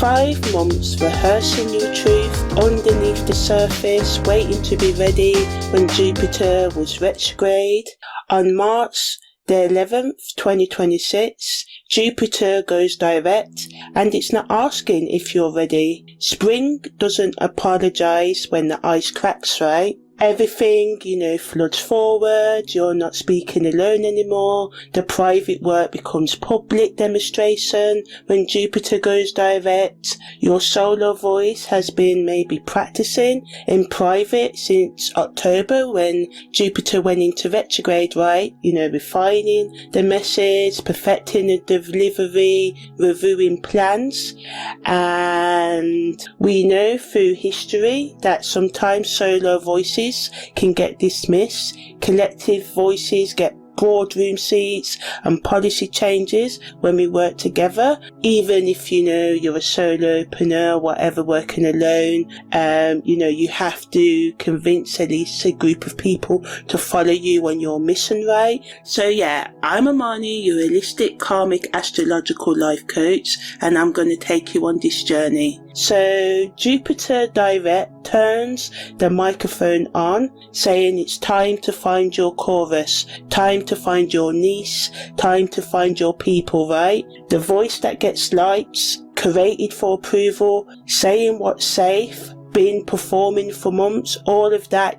5 months rehearsing your truth underneath the surface, waiting to be ready when Jupiter was retrograde. On March the 11th, 2026, Jupiter goes direct, and it's not asking if you're ready. Spring doesn't apologize when the ice cracks, right? Everything, floods forward. You're not speaking alone anymore. The private work becomes public demonstration when Jupiter goes direct. Your solo voice has been maybe practicing in private since October when Jupiter went into retrograde, right? Refining the message, perfecting the delivery, reviewing plans. And we know through history that sometimes solo voices can get dismissed. Collective voices get boardroom seats and policy changes when we work together. Even if you're a solopreneur, whatever, working alone, you have to convince at least a group of people to follow you on your mission, right? So yeah, I'm Imani, your holistic karmic astrological life coach, and I'm going to take you on this journey. So Jupiter direct turns the microphone on, saying it's time to find your chorus, time to find your niche, time to find your people, right? The voice that gets likes, curated for approval, saying what's safe, been performing for months, all of that,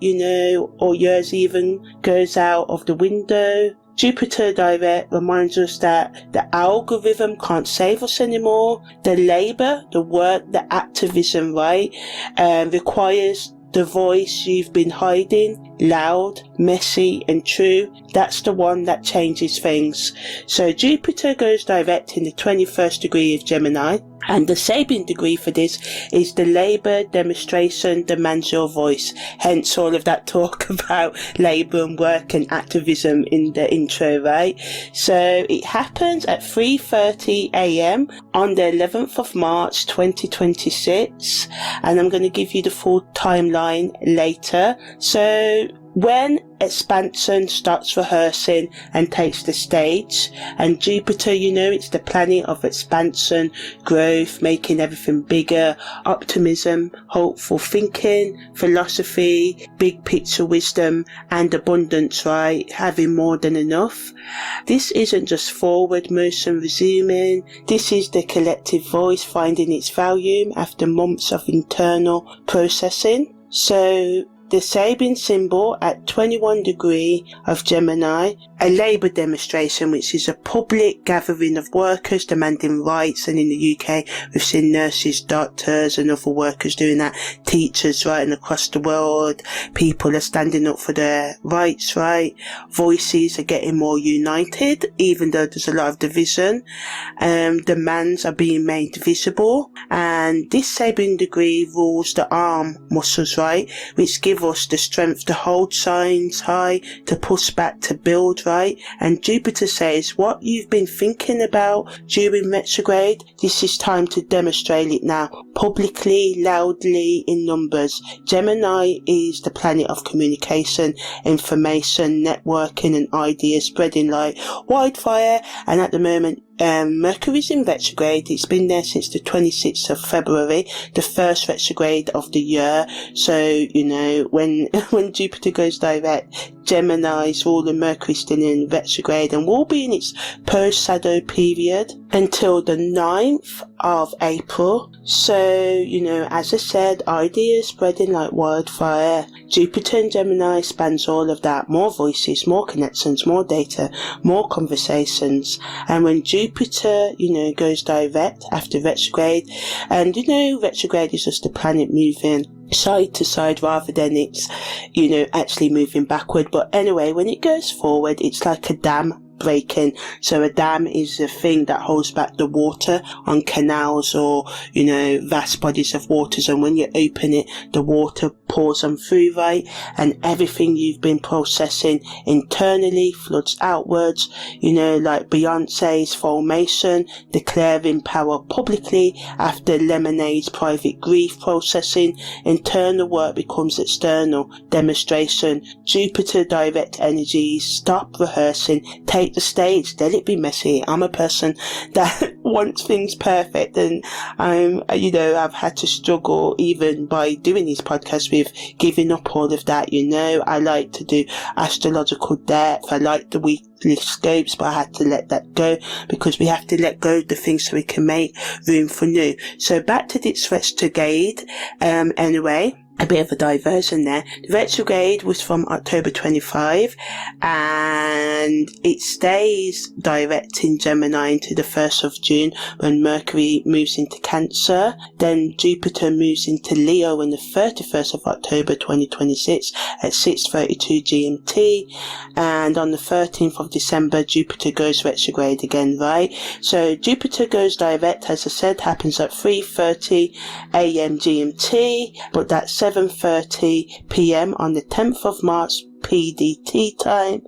or years even, goes out of the window. Jupiter direct reminds us that the algorithm can't save us anymore. The labor, the work, the activism, right, requires the voice you've been hiding, loud, messy and true. That's the one that changes things. So Jupiter goes direct in the 21st degree of Gemini, and the Sabian degree for this is the labor demonstration demands your voice. Hence all of that talk about labor and work and activism in the intro, right? So it happens at 3:30 a.m. on the 11th of March 2026, and I'm going to give you the full timeline later. So when expansion starts rehearsing and takes the stage, and Jupiter, it's the planet of expansion, growth, making everything bigger, optimism, hopeful thinking, philosophy, big picture wisdom, and abundance, right? Having more than enough. This isn't just forward motion resuming. This is the collective voice finding its value after months of internal processing. So the Sabian symbol at 21 degree of Gemini, a labour demonstration, which is a public gathering of workers demanding rights, and in the UK we've seen nurses, doctors and other workers doing that, teachers, right, and across the world people are standing up for their rights, right? Voices are getting more united, even though there's a lot of division. Demands are being made visible, and this Sabian degree rules the arm muscles, right, which give us the strength to hold signs high, to push back, to build, right? And Jupiter says what you've been thinking about during retrograde, this is time to demonstrate it now, publicly, loudly, in numbers. Gemini is the planet of communication, information, networking and ideas spreading like wildfire, and at the moment Mercury's in retrograde. It's been there since the 26th of February, the first retrograde of the year. So, when Jupiter goes direct, Gemini's ruler Mercury still in retrograde and will be in its post-shadow period until the 9th of April. So, as I said, ideas spreading like wildfire. Jupiter in Gemini spans all of that. More voices, more connections, more data, more conversations. And when Jupiter, goes direct after retrograde, and retrograde is just the planet moving side to side rather than it's, actually moving backward. But anyway, when it goes forward, it's like a dam breaking. So a dam is a thing that holds back the water on canals or, vast bodies of waters. And when you open it, the water pours on through, right? And everything you've been processing internally floods outwards, like Beyonce's Formation, declaring power publicly after Lemonade's private grief processing. Internal work becomes external demonstration. Jupiter direct energies stop rehearsing, take take the stage, let it be messy. I'm a person that wants things perfect, and I've had to struggle even by doing these podcasts with giving up all of that. I like to do astrological depth. I like the weekly scopes, but I had to let that go because we have to let go of the things so we can make room for new. So back to this retrograde, anyway. A bit of a diversion there. The retrograde was from October 25 and it stays direct in Gemini into the 1st of June when Mercury moves into Cancer. Then Jupiter moves into Leo on the 31st of October 2026 at 6:32 GMT, and on the 13th of December Jupiter goes retrograde again, right? So Jupiter goes direct, as I said, happens at 3:30 AM GMT, but that's 7:30 PM on the 10th of March PDT time.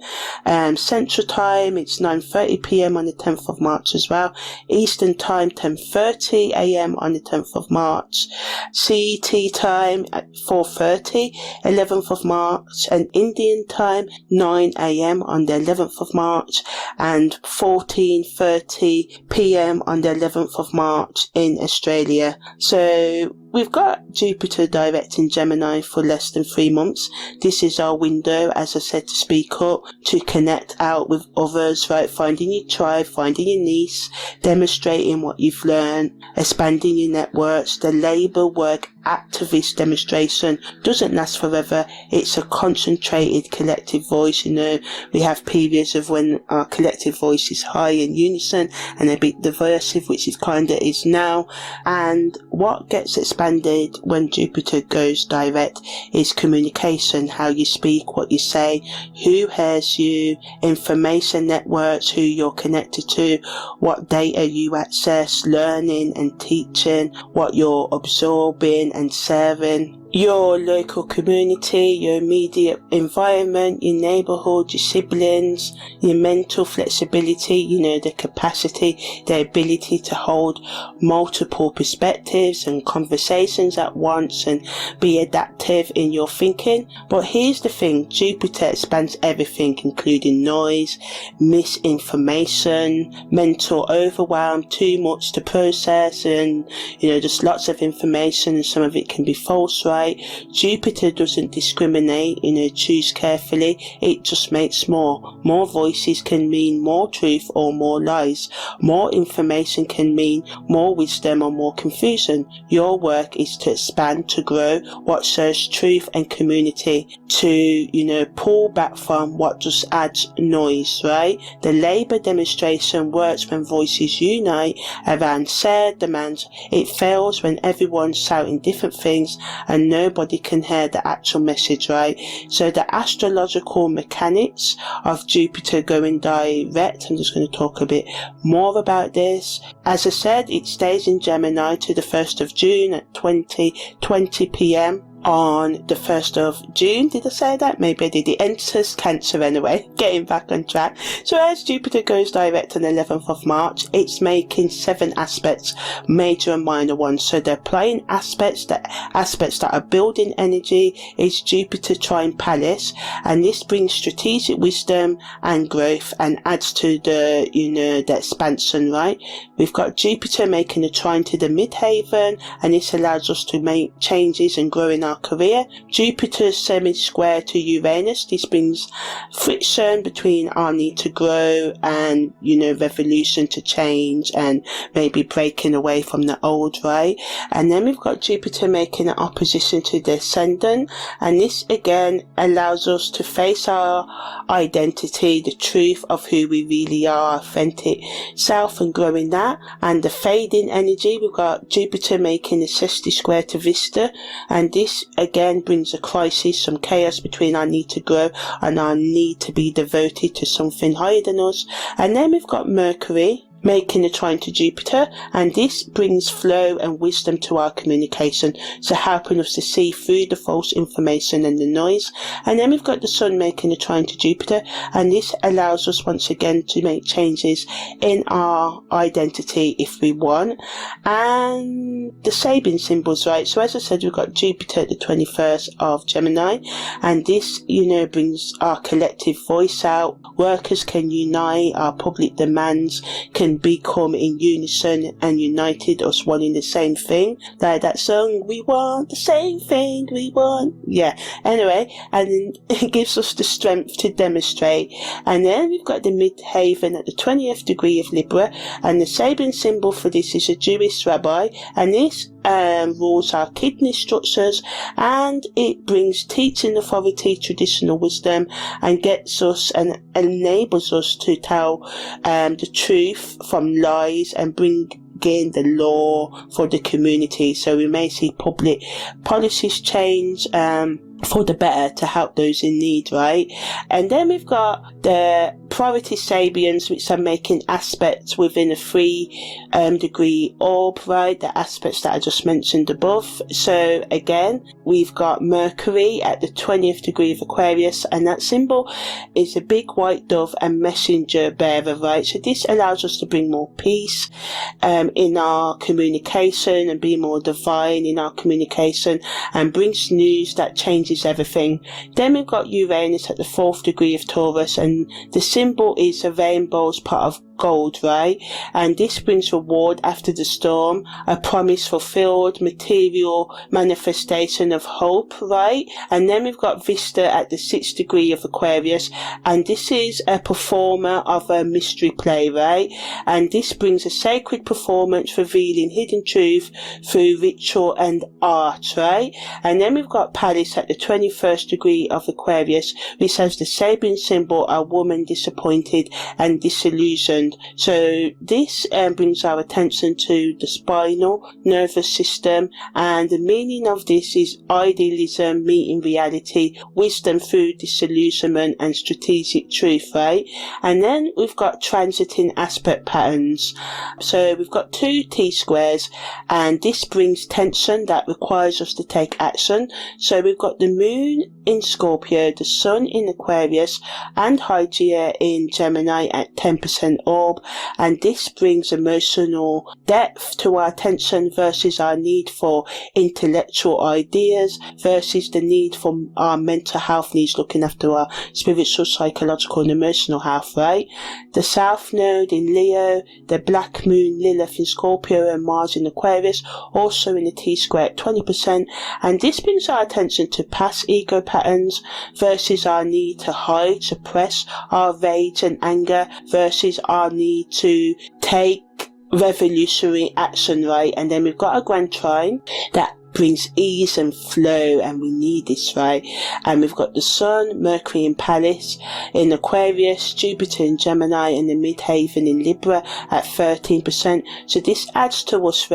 Central time, it's 9:30 PM on the 10th of March as well. Eastern time, 10:30 AM on the 10th of March. CET time at 4:30, 11th of March, and Indian time, 9 AM on the 11th of March, and 14:30 PM on the 11th of March in Australia. So we've got Jupiter direct in Gemini for less than 3 months. This is our window, as I said, to speak up, to connect out with others, right? Finding your tribe, finding your niche, demonstrating what you've learned, expanding your networks. The labour work activist demonstration doesn't last forever. It's a concentrated collective voice. We have periods of when our collective voice is high in unison and a bit diversive, which is is now. And what gets expanded when Jupiter goes direct is communication, how you speak, what you say, who hears you, information networks, who you're connected to, what data you access, learning and teaching, what you're absorbing and serving, your local community, your immediate environment, your neighborhood, your siblings, your mental flexibility, the capacity, the ability to hold multiple perspectives and conversations at once and be adaptive in your thinking. But here's the thing, Jupiter expands everything, including noise, misinformation, mental overwhelm, too much to process, and just lots of information, and some of it can be false, right? Jupiter doesn't discriminate, choose carefully. It just makes more. More voices can mean more truth or more lies. More information can mean more wisdom or more confusion. Your work is to expand, to grow what shows truth and community, to, pull back from what just adds noise, right? The labour demonstration works when voices unite around shared demands. It fails when everyone's shouting different things and nobody can hear the actual message, right? So the astrological mechanics of Jupiter going direct, I'm just going to talk a bit more about this. As I said, it stays in Gemini to the 1st of June at 20:20 PM. On the 1st of June, did I say that? Maybe I did. It enters Cancer anyway, getting back on track. So as Jupiter goes direct on the 11th of March, it's making 7 aspects, major and minor ones. So they're applying aspects that are building energy. Is Jupiter Trine Palace, and this brings strategic wisdom and growth and adds to the, the expansion, right? We've got Jupiter making a trine to the midhaven, and this allows us to make changes and grow in our career. Jupiter's semi-square to Uranus. This brings friction between our need to grow and, revolution to change and maybe breaking away from the old, right? And then we've got Jupiter making an opposition to the ascendant, and this again allows us to face our identity, the truth of who we really are, authentic self, and growing that. And the fading energy, we've got Jupiter making a 60 square to Vista, and this again brings a crisis, some chaos between our need to grow and our need to be devoted to something higher than us. And then we've got Mercury making a trine to Jupiter, and this brings flow and wisdom to our communication, so helping us to see through the false information and the noise. And then we've got the Sun making a trine to Jupiter, and this allows us once again to make changes in our identity if we want. And the Sabian symbols, right? So as I said, we've got Jupiter at the 21st of Gemini, and this, brings our collective voice out. Workers can unite, our public demands can become in unison and united, us wanting the same thing. Like that song, we want the same thing, we want. Yeah, anyway, and it gives us the strength to demonstrate. And then we've got the midhaven at the 20th degree of Libra, and the Sabian symbol for this is a Jewish rabbi, and this rules our kidney structures, and it brings teaching authority, traditional wisdom, and gets us and enables us to tell the truth from lies and bring in the law for the community. So we may see public policies change for the better to help those in need, right? And then we've got the priority Sabians, which are making aspects within a 3 degree orb, right? The aspects that I just mentioned above. So again, we've got Mercury at the 20th degree of Aquarius, and that symbol is a big white dove and messenger bearer, right? So this allows us to bring more peace in our communication and be more divine in our communication, and brings news that changes everything. Then we've got Uranus at the 4th degree of Taurus, and the symbol is a rainbow as part of gold, right? And this brings reward after the storm, a promise fulfilled, material manifestation of hope, right? And then we've got Vista at the 6th degree of Aquarius, and this is a performer of a mystery play, right? And this brings a sacred performance revealing hidden truth through ritual and art, right? And then we've got Pallas at the 21st degree of Aquarius, which has the Sabian symbol, a woman disappointed and disillusioned. So this brings our attention to the spinal nervous system, and the meaning of this is idealism meeting reality, wisdom through disillusionment, and strategic truth, right? And then we've got transiting aspect patterns. So we've got 2 T-squares, and this brings tension that requires us to take action. So we've got the moon in Scorpio, the sun in Aquarius, and Hygeia in Gemini at 10% orb, and this brings emotional depth to our attention versus our need for intellectual ideas versus the need for our mental health needs, looking after our spiritual, psychological and emotional health, right? The South Node in Leo, the Black Moon Lilith in Scorpio and Mars in Aquarius, also in the T-square at 20%, and this brings our attention to past ego patterns versus our need to hide, suppress our rage and anger versus our need to take revolutionary action, right? And then we've got a grand trine that brings ease and flow, and we need this, right? And we've got the Sun, Mercury in Pallas, in Aquarius, Jupiter in Gemini, and the midhaven in Libra at 13%. So this adds to us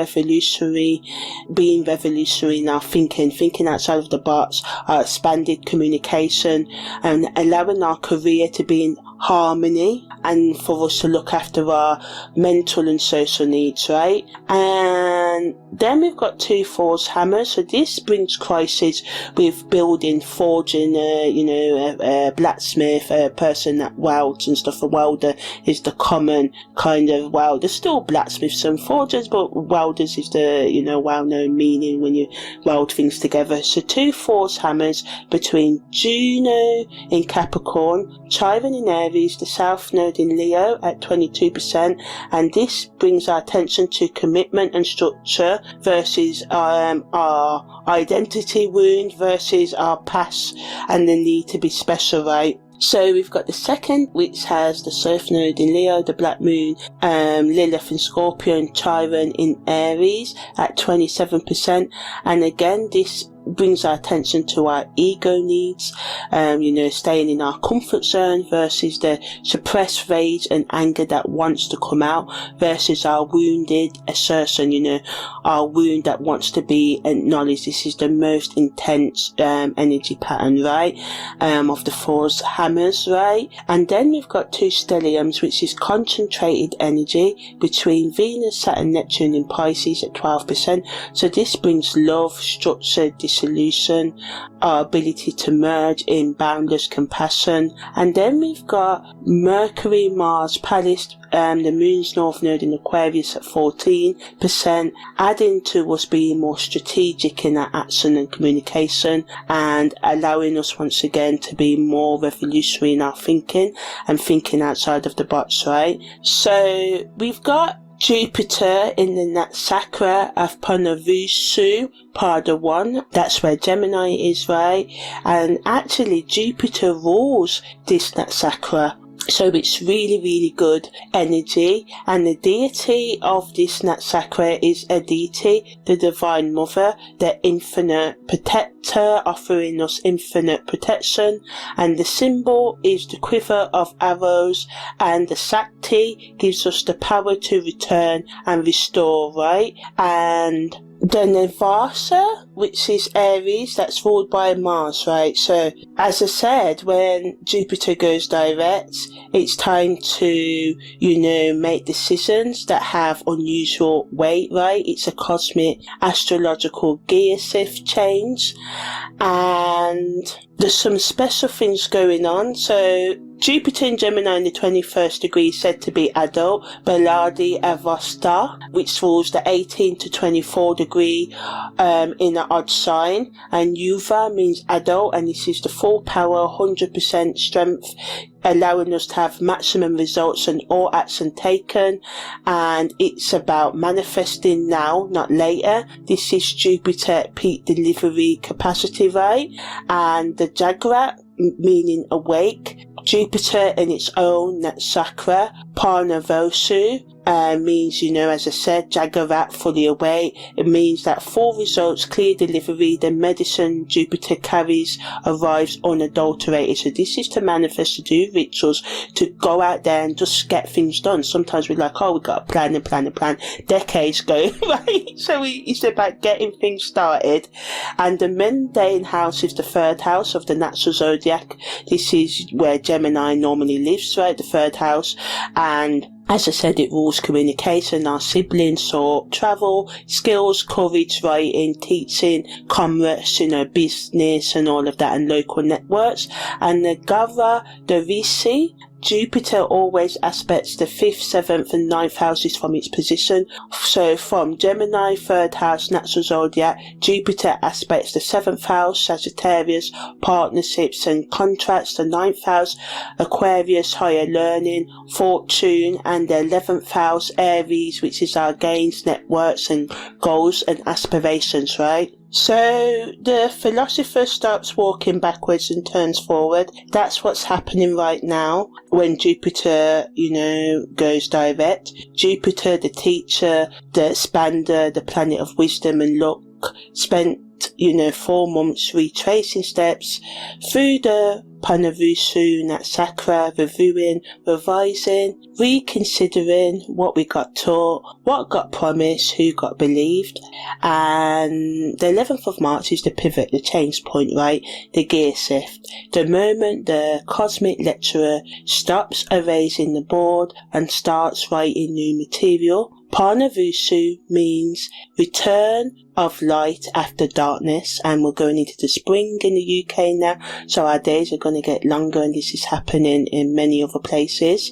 being revolutionary in our thinking outside of the box, our expanded communication, and allowing our career to be in harmony, and for us to look after our mental and social needs, right? And then we've got 2 Thor's hammers. So this brings crisis with building, forging, a blacksmith, a person that welds and stuff. A welder is the common kind of welder. There's still blacksmiths and forgers, but welders is the, well-known meaning when you weld things together. So 2 Thor's hammers between Juno in Capricorn, Chiron in Aries, the South Node in Leo at 22%, and this brings our attention to commitment and structure versus our identity wound versus our past and the need to be special, right? So we've got the second, which has the South Node in Leo, the Black Moon, Lilith in Scorpio, and Chiron in Aries at 27%. And again, this brings our attention to our ego needs, staying in our comfort zone versus the suppressed rage and anger that wants to come out versus our wounded assertion, our wound that wants to be acknowledged. This is the most intense energy pattern, right, of the Thor's hammers, right? And then we've got 2 stelliums, which is concentrated energy between Venus, Saturn, Neptune in Pisces at 12%. So this brings love, structure, dissolution, our ability to merge in boundless compassion. And then we've got Mercury, Mars, Pallas, the moon's north node in Aquarius at 14%, adding to us being more strategic in our action and communication, and allowing us once again to be more revolutionary in our thinking and thinking outside of the box, right? So we've got Jupiter in the Nakshatra of Punarvasu, Pada 1. That's where Gemini is, right? And actually Jupiter rules this Nakshatra. So it's really, really good energy. And the deity of this Nakshatra is Aditi, the Divine Mother, the infinite protector, offering us infinite protection. And the symbol is the quiver of arrows. And the Sakti gives us the power to return and restore, right? And the Navasa, which is Aries, that's ruled by Mars, right? So, as I said, when Jupiter goes direct, it's time to, make decisions that have unusual weight, right? It's a cosmic astrological gear shift change. And there's some special things going on. So, Jupiter in Gemini in the 21st degree is said to be adult, Baladi Avasta, which rules the 18 to 24 degree in an odd sign. And Yuva means adult, and this is the full power, 100% strength, allowing us to have maximum results in all action taken. And it's about manifesting now, not later. This is Jupiter at peak delivery capacity, right? And the Jagrat, meaning awake. Jupiter in its own Nakshatra, Punarvasu, means, as I said, Jagarat, fully awake. It means that full results, clear delivery, the medicine Jupiter carries arrives unadulterated. So this is to manifest, to do rituals, to go out there and just get things done. Sometimes we're like, we got a plan. Decades go, right? So it's about getting things started. And the mundane house is the 3rd house of the natural zodiac. This is where Gemini normally lives, right? The 3rd house. And as I said, it rules communication, our siblings, so travel, skills, courage, writing, teaching, commerce, business and all of that, and local networks. And the Gava, the Rishi, Jupiter always aspects the 5th, 7th and 9th houses from its position. So from Gemini, 3rd house, natural zodiac, Jupiter aspects the 7th house, Sagittarius, partnerships and contracts, the 9th house, Aquarius, higher learning, fortune, and the 11th house, Aries, which is our gains, networks and goals and aspirations, right? So the philosopher stops walking backwards and turns forward. That's what's happening right now when Jupiter, goes direct. Jupiter, the teacher, the expander, the planet of wisdom and luck, spent 4 months retracing steps through the Punarvasu Nakshatra, reviewing, revising, reconsidering what we got taught, what got promised, who got believed. And the 11th of March is the pivot, the change point, right? The gear shift. The moment the cosmic lecturer stops erasing the board and starts writing new material. Punarvasu means return of light after darkness, and we're going into the spring in the UK now, so our days are going to get longer, and this is happening in many other places.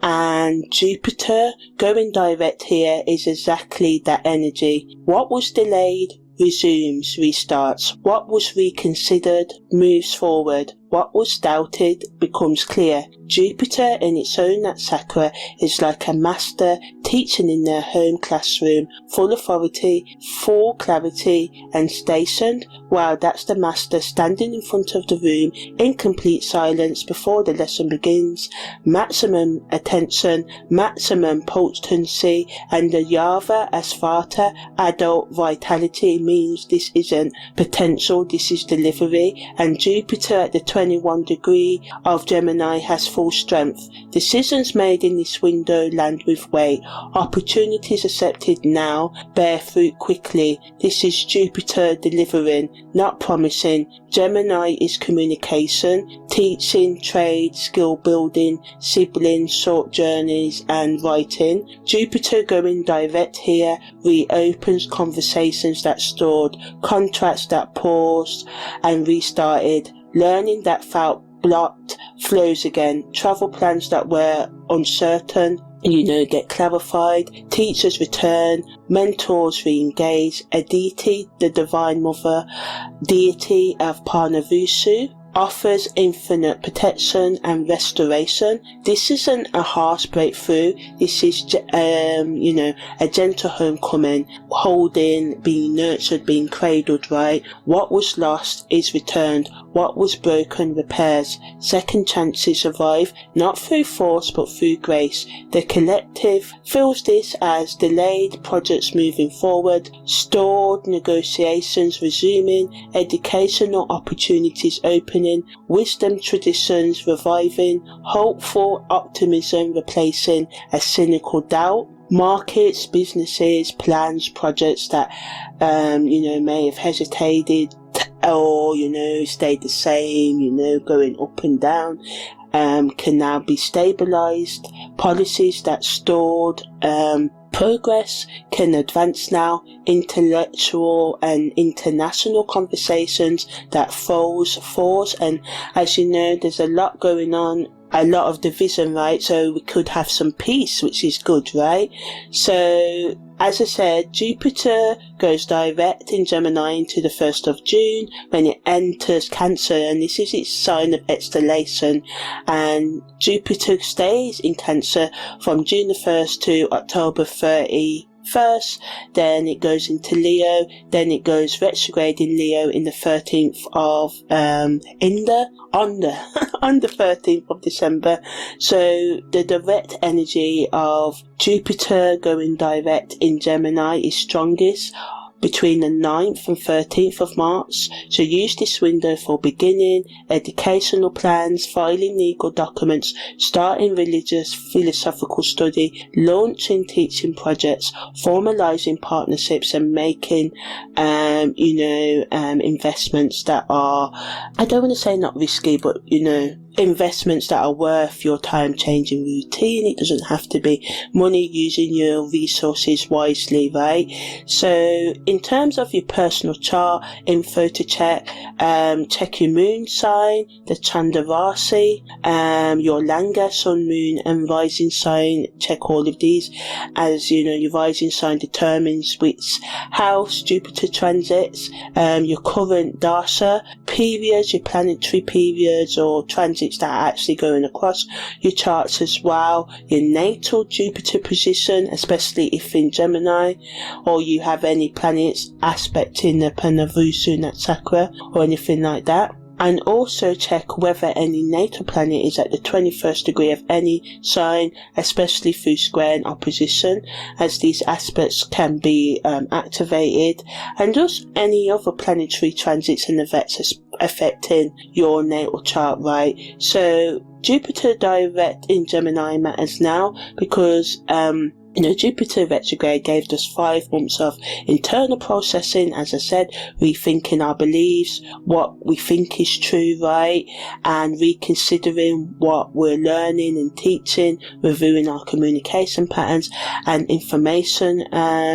And Jupiter going direct here is exactly that energy. What was delayed resumes, restarts. What was reconsidered moves forward. what was doubted becomes clear. Jupiter in its own Nakshatra is like a master teaching in their home classroom, full authority, full clarity and stationed, while that's the master standing in front of the room in complete silence before the lesson begins. Maximum attention, maximum potency, and the Yava Asphata adult vitality means this isn't potential, this is delivery, and Jupiter at the 21 degree of Gemini has full strength. Decisions made in this window land with weight. Opportunities accepted now bear fruit quickly. This is Jupiter delivering, not promising. Gemini is communication, teaching, trade, skill building, siblings, short journeys and writing. Jupiter going direct here reopens conversations that stored, contracts that paused and restarted, learning that felt blocked flows again, travel plans that were uncertain get clarified, teachers return, mentors re-engage, Aditi, the divine mother, deity of Punarvasu, offers infinite protection and restoration. This isn't a harsh breakthrough. This is, a gentle homecoming, holding, being nurtured, being cradled, right? What was lost is returned. What was broken repairs. Second chances survive, not through force but through grace. The collective feels this as delayed projects moving forward, stored negotiations resuming, educational opportunities opening, wisdom traditions reviving, hopeful optimism replacing a cynical doubt. Markets, businesses, plans, projects that, may have hesitated or, stayed the same, going up and down, can now be stabilized. Policies that stored, progress can advance now. Intellectual and international conversations that falls, and as you know, there's a lot going on, a lot of division, right? So we could have some peace, which is good, right? So as I said, Jupiter goes direct in Gemini into the 1st of June when it enters Cancer, and this is its sign of exhalation. And Jupiter stays in Cancer from June the 1st to October 31st, then it goes into Leo, then it goes retrograde in Leo in the 13th of on the 13th of December. So the direct energy of Jupiter going direct in Gemini is strongest between the 9th and 13th of March, so use this window for beginning, educational plans, filing legal documents, starting religious, philosophical study, launching teaching projects, formalizing partnerships and making, investments that are, I don't want to say not risky, but, investments that are worth your time changing routine. It doesn't have to be money, using your resources wisely, right? So in terms of your personal chart, info to check your moon sign, the Chandrarasi, your Langa, sun, moon and rising sign. Check all of these, as your rising sign determines which house Jupiter transits, your current dasha periods, your planetary periods or transits that are actually going across your charts as well, your natal Jupiter position, especially if in Gemini, or you have any planets aspecting the Punarvasu Nakshatra or anything like that. And also check whether any natal planet is at the 21st degree of any sign, especially through square and opposition, as these aspects can be activated, and just any other planetary transits and events affecting your natal chart, right? So Jupiter direct in Gemini matters now because Jupiter retrograde gave us 5 months of internal processing, as I said, rethinking our beliefs, what we think is true, right, and reconsidering what we're learning and teaching, reviewing our communication patterns and information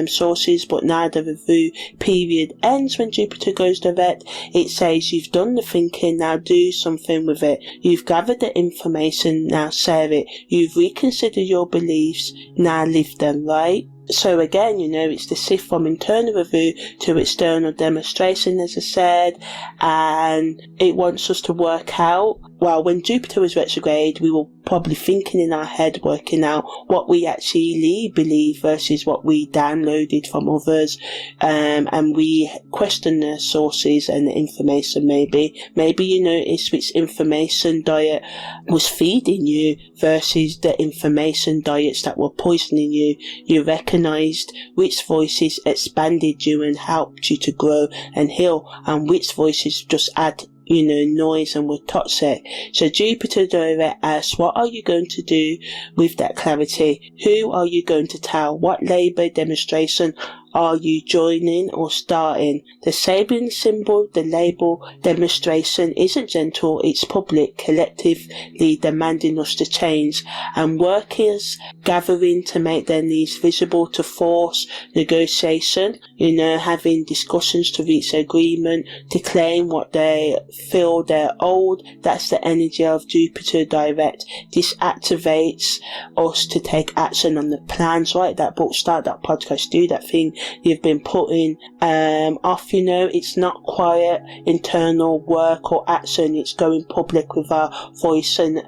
sources. But now the review period ends when Jupiter goes direct. It says you've done the thinking, now do something with it. You've gathered the information, now share it. You've reconsidered your beliefs, now live them, right? So again, it's the shift from internal review to external demonstration, as I said, and it wants us to work out. Well, when Jupiter was retrograde, we were probably thinking in our head, working out what we actually believe versus what we downloaded from others, and we question the sources and the information. Maybe you noticed which information diet was feeding you versus the information diets that were poisoning you. You recognized which voices expanded you and helped you to grow and heal, and which voices just add noise and were toxic. So Jupiter direct asks, what are you going to do with that clarity? Who are you going to tell? What labor demonstration are you joining or starting? The Sabian symbol, the label demonstration, isn't gentle, it's public, collectively demanding us to change, and workers gathering to make their needs visible, to force negotiation, having discussions to reach agreement, to claim what they feel they're owed. That's the energy of Jupiter direct. This activates us to take action on the plans. Write that book, start that podcast, do that thing you've been putting off. It's not quiet internal work or action, it's going public with our voice and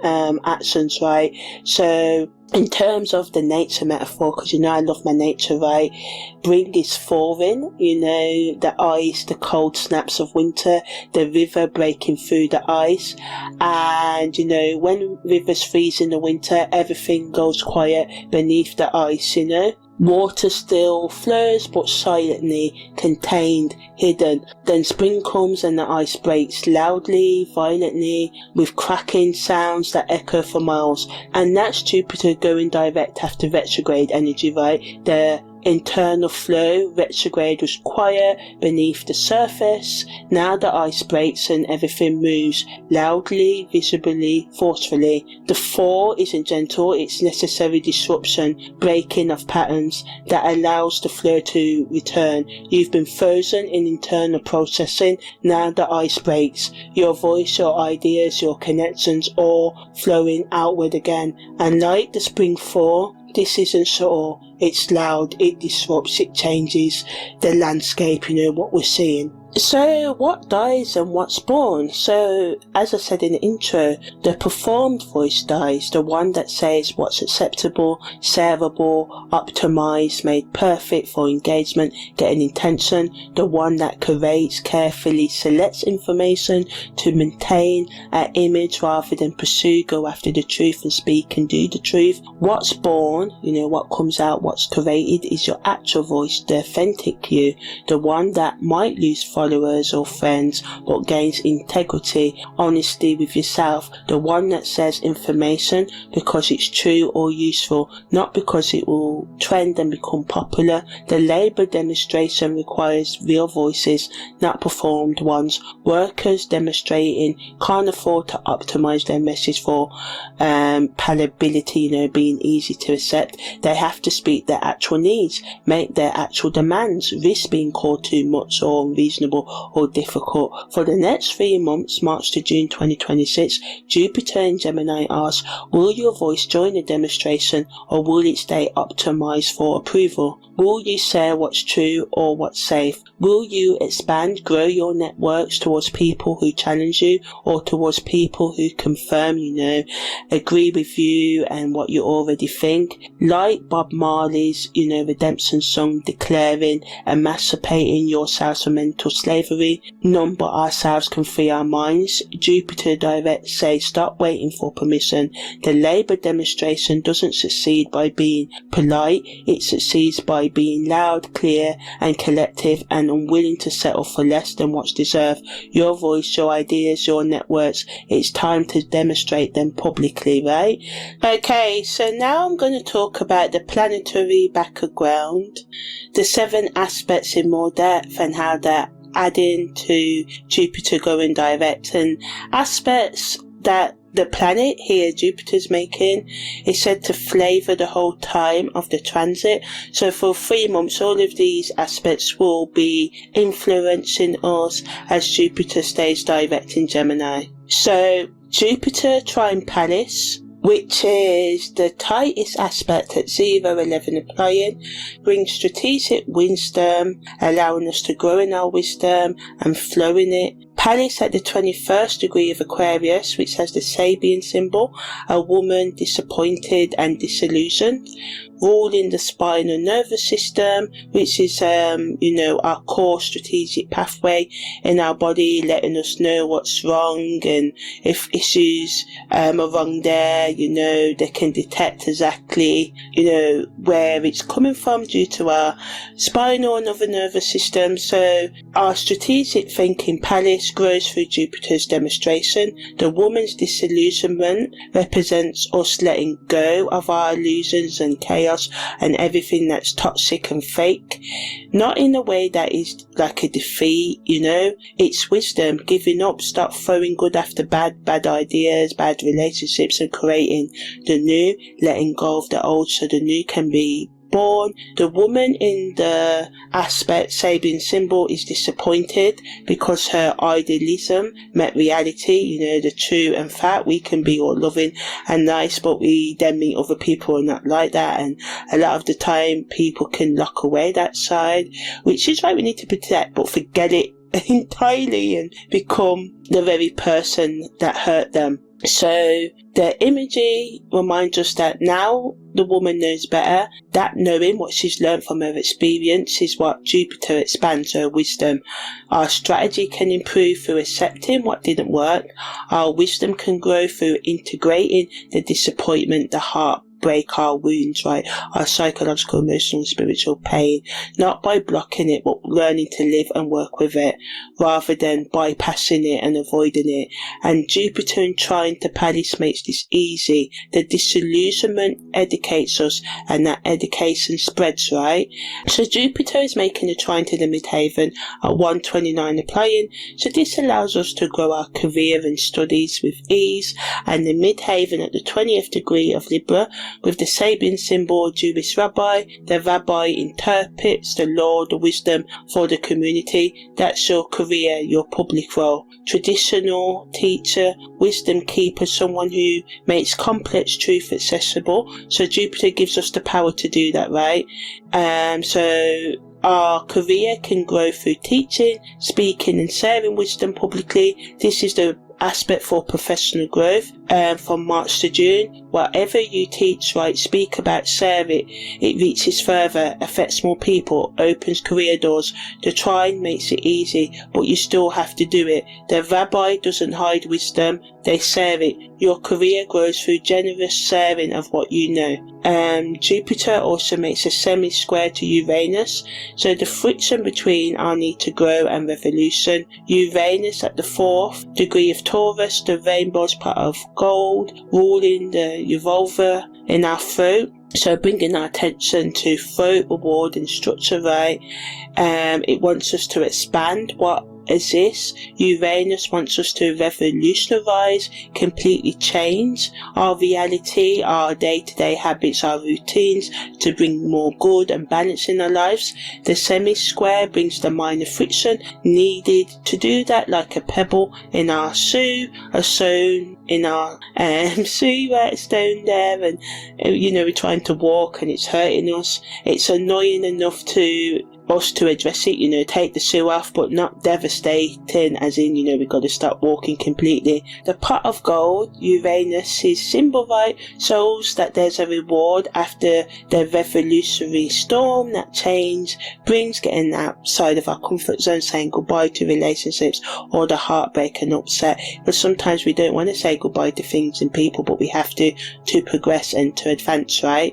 actions, right? So in terms of the nature metaphor, because I love my nature, right? Spring is thawing, the ice, the cold snaps of winter, the river breaking through the ice, and when rivers freeze in the winter, everything goes quiet beneath the ice. Water still flows, but silently, contained, hidden. Then spring comes and the ice breaks loudly, violently, with cracking sounds that echo for miles. And that's Jupiter going direct after retrograde energy, right? The internal flow, retrograde, was quiet beneath the surface. Now the ice breaks and everything moves loudly, visibly, forcefully. The fall isn't gentle, it's necessary disruption, breaking of patterns that allows the flow to return. You've been frozen in internal processing. Now the ice breaks. Your voice, your ideas, your connections, all flowing outward again. And like the spring fall, this isn't subtle, it's loud, it disrupts, it changes the landscape, what we're seeing. So what dies and what's born? So as I said in the intro, the performed voice dies, the one that says what's acceptable, shareable, optimized, made perfect for engagement, getting intention, the one that curates, carefully selects information to maintain an image rather than pursue, go after the truth and speak and do the truth. What's born, what comes out, what's created is your actual voice, the authentic you, the one that might lose followers or friends but gains integrity, honesty with yourself, the one that says information because it's true or useful, not because it will trend and become popular. The labor demonstration requires real voices, not performed ones. Workers demonstrating can't afford to optimize their message for palatability, being easy to accept. They have to speak their actual needs, make their actual demands, risk being called too much or unreasonable or difficult. For the next 3 months, March to June 2026, Jupiter in Gemini asks, will your voice join the demonstration or will it stay optimized for approval? Will you say what's true or what's safe? Will you expand, grow your networks towards people who challenge you or towards people who confirm, agree with you and what you already think? Like Bob Marley's, redemption song declaring, emancipating yourselves from mental slavery. None but ourselves can free our minds. Jupiter direct says, stop waiting for permission. The labor demonstration doesn't succeed by being polite, it succeeds by being loud, clear and collective and unwilling to settle for less than what's deserved. Your voice, your ideas, your networks, it's time to demonstrate them publicly, right? Okay, so now I'm going to talk about the planetary background, the 7 aspects in more depth and how they're adding to Jupiter going direct, and aspects that the planet here, Jupiter's making, is said to flavour the whole time of the transit. So for 3 months, all of these aspects will be influencing us as Jupiter stays direct in Gemini. So Jupiter, Trine Palace, which is the tightest aspect at 0-11 applying, brings strategic wisdom, allowing us to grow in our wisdom and flow in it. Pallas at the 21st degree of Aquarius, which has the Sabian symbol, a woman disappointed and disillusioned, ruling the spinal nervous system, which is, our core strategic pathway in our body, letting us know what's wrong, and if issues are wrong there, they can detect exactly, where it's coming from due to our spinal and other nervous system. So our strategic thinking Pallas grows through Jupiter's demonstration. The woman's disillusionment represents us letting go of our illusions and chaos and everything that's toxic and fake, not in a way that is like a defeat, it's wisdom, giving up, stop throwing good after bad ideas, bad relationships, and creating the new, letting go of the old so the new can be born. The woman in the aspect Sabian symbol is disappointed because her idealism met reality, the true and fact. We can be all loving and nice, but we then meet other people who are not like that, and a lot of the time people can lock away that side, which is why we need to protect, but forget it entirely and become the very person that hurt them. So the imagery reminds us that now the woman knows better. That knowing what she's learned from her experience is what Jupiter expands her wisdom. Our strategy can improve through accepting what didn't work. Our wisdom can grow through integrating the disappointment, the heartbreak, our wounds, right? Our psychological, emotional, and spiritual pain, not by blocking it, but learning to live and work with it, rather than bypassing it and avoiding it. And Jupiter and Trine to Pallas makes this easy. The disillusionment educates us, and that education spreads, right? So Jupiter is making a trine to the midheaven at 129 applying, so this allows us to grow our career and studies with ease. And the midheaven at the 20th degree of Libra, with the Sabian symbol, Jewish rabbi. The rabbi interprets the law, the wisdom for the community. That's your career, your public role. Traditional teacher, wisdom keeper, someone who makes complex truth accessible. So Jupiter gives us the power to do that, right? So our career can grow through teaching, speaking and sharing wisdom publicly. This is the aspect for professional growth from March to June. Whatever you teach, right, speak about, share it. It reaches further, affects more people, opens career doors. The trine makes it easy, but you still have to do it. The rabbi doesn't hide wisdom, they share it. Your career grows through generous sharing of what you know. Jupiter also makes a semi-square to Uranus, so the friction between our need to grow and revolution. Uranus at the 4th degree of Taurus, the rainbow's part of gold, ruling the revolver in our throat. So bringing our attention to throat, reward and structure, right? It wants us to expand what exists. Uranus wants us to revolutionize, completely change our reality, our day-to-day habits, our routines, to bring more good and balance in our lives. The semi-square brings the minor friction needed to do that, like a pebble in our shoe, a stone in our shoe, right, stone there, and we're trying to walk and it's hurting us. It's annoying enough to us to address it, take the shoe off, but not devastating, as in, we've got to stop walking completely. The pot of gold, Uranus' symbol, right, shows that there's a reward after the revolutionary storm. That change brings getting outside of our comfort zone, saying goodbye to relationships or the heartbreak and upset. But sometimes we don't want to say goodbye to things and people, but we have to progress and to advance, right?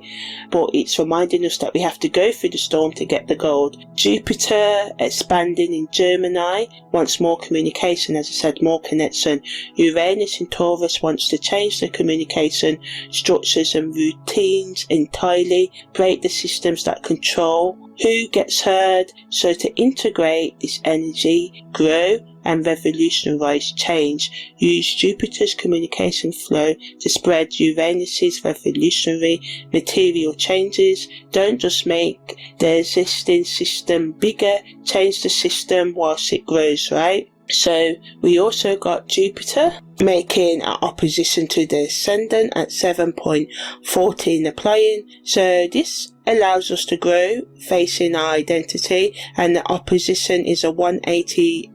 But it's reminding us that we have to go through the storm to get the gold. Jupiter expanding in Gemini wants more communication, as I said, more connection. Uranus in Taurus wants to change the communication structures and routines entirely, break the systems that control who gets heard. So to integrate this energy, grow and revolutionize change, use Jupiter's communication flow to spread Uranus's revolutionary material changes. Don't just make the existing system bigger, change the system whilst it grows, right? So we also got Jupiter making an opposition to the ascendant at 7.14 applying. So this allows us to grow facing our identity, and the opposition is a 180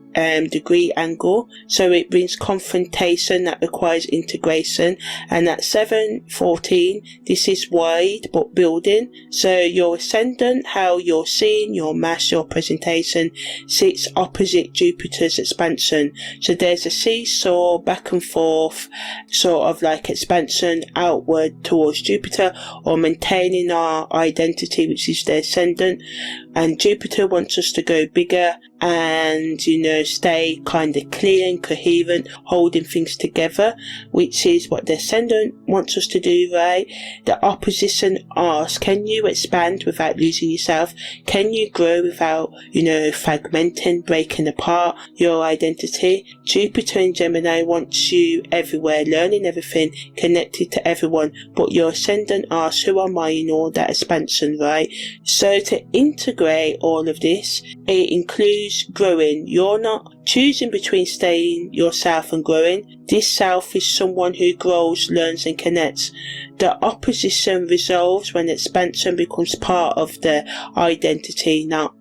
degree angle, so it brings confrontation that requires integration. And at 7.14 this is wide but building, so your ascendant, how you're seen, your mass, your presentation, sits opposite Jupiter's expansion. So there's a seesaw back and forth, sort of like expansion outward towards Jupiter, or maintaining our identity, which is the ascendant. And Jupiter wants us to go bigger and, stay kind of clear and coherent, holding things together, which is what the ascendant wants us to do, right? The opposition asks, can you expand without losing yourself? Can you grow without, fragmenting, breaking apart your identity? Jupiter in Gemini wants you everywhere, learning everything, connected to everyone, but your ascendant asks, who am I in all that expansion, right? So to integrate all of this, it includes growing. You're not choosing between staying yourself and growing. This self is someone who grows, learns and connects. The opposition resolves when expansion becomes part of the identity, not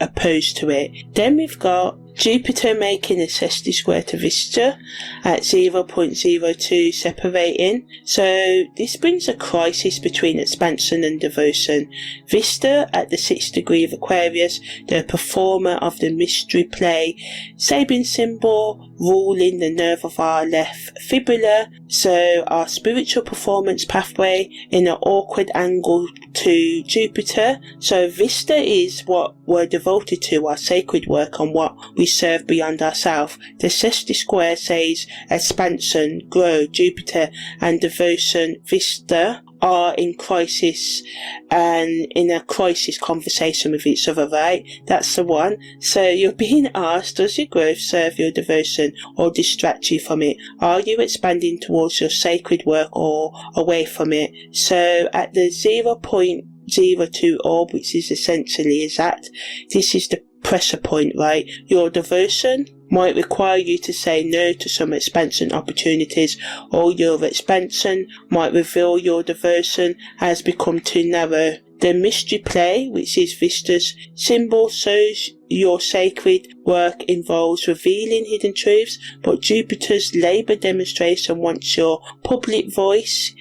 opposed to it. Then we've got Jupiter making a sesty square to Vesta at 0.02 separating. So this brings a crisis between expansion and devotion. Vesta at the 6th degree of Aquarius, the performer of the mystery play, Sabian symbol ruling the nerve of our left fibula. So our spiritual performance pathway in an awkward angle to Jupiter. So Vesta is what we're devoted to, our sacred work, and what we serve beyond ourselves. The sesty square says expansion, grow, Jupiter, and devotion, Vesta, are in crisis and in a crisis conversation with each other, right? That's the one. So you're being asked, does your growth serve your devotion or distract you from it? Are you expanding towards your sacred work or away from it? So at the 0.02 orb, which is essentially exact, this is the pressure point, right? Your devotion might require you to say no to some expansion opportunities, or your expansion might reveal your devotion has become too narrow. The mystery play, which is Vesta's symbol, shows your sacred work involves revealing hidden truths, but Jupiter's labour demonstration wants your public voice,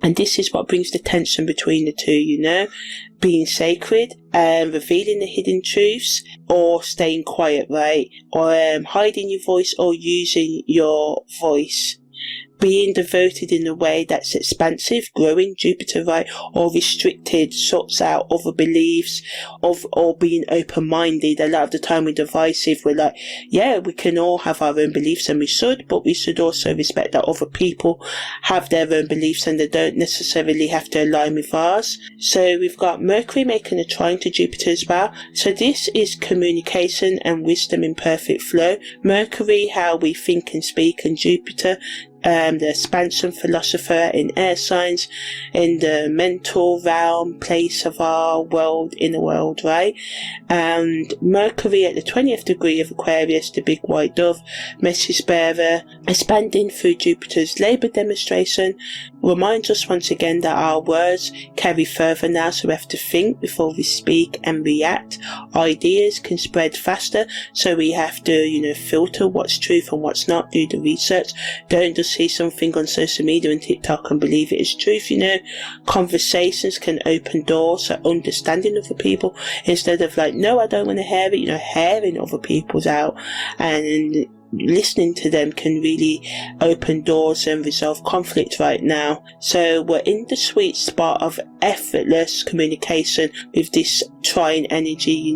and this is what brings the tension between the two, being sacred and revealing the hidden truths, or staying quiet, right? Or hiding your voice or using your voice. Being devoted in a way that's expansive, growing, Jupiter, right? Or restricted, shuts out other beliefs, or being open-minded. A lot of the time we're divisive. We're like, yeah, we can all have our own beliefs and we should, but we should also respect that other people have their own beliefs and they don't necessarily have to align with ours. So we've got Mercury making a trine to Jupiter as well. So this is communication and wisdom in perfect flow. Mercury, how we think and speak, and Jupiter, the expansion philosopher in air signs, in the mental realm, place of our world, inner world, right? And Mercury at the 20th degree of Aquarius, the big white dove, message bearer, expanding through Jupiter's labour demonstration, reminds us once again that our words carry further now, so we have to think before we speak and react. Ideas can spread faster, so we have to, filter what's truth and what's not, do the research. Don't just see something on social media and TikTok and believe it is truth, Conversations can open doors to understanding other people, instead of like, no, I don't want to hear it, hearing other people's out and listening to them can really open doors and resolve conflict right now. So we're in the sweet spot of effortless communication with this trine energy,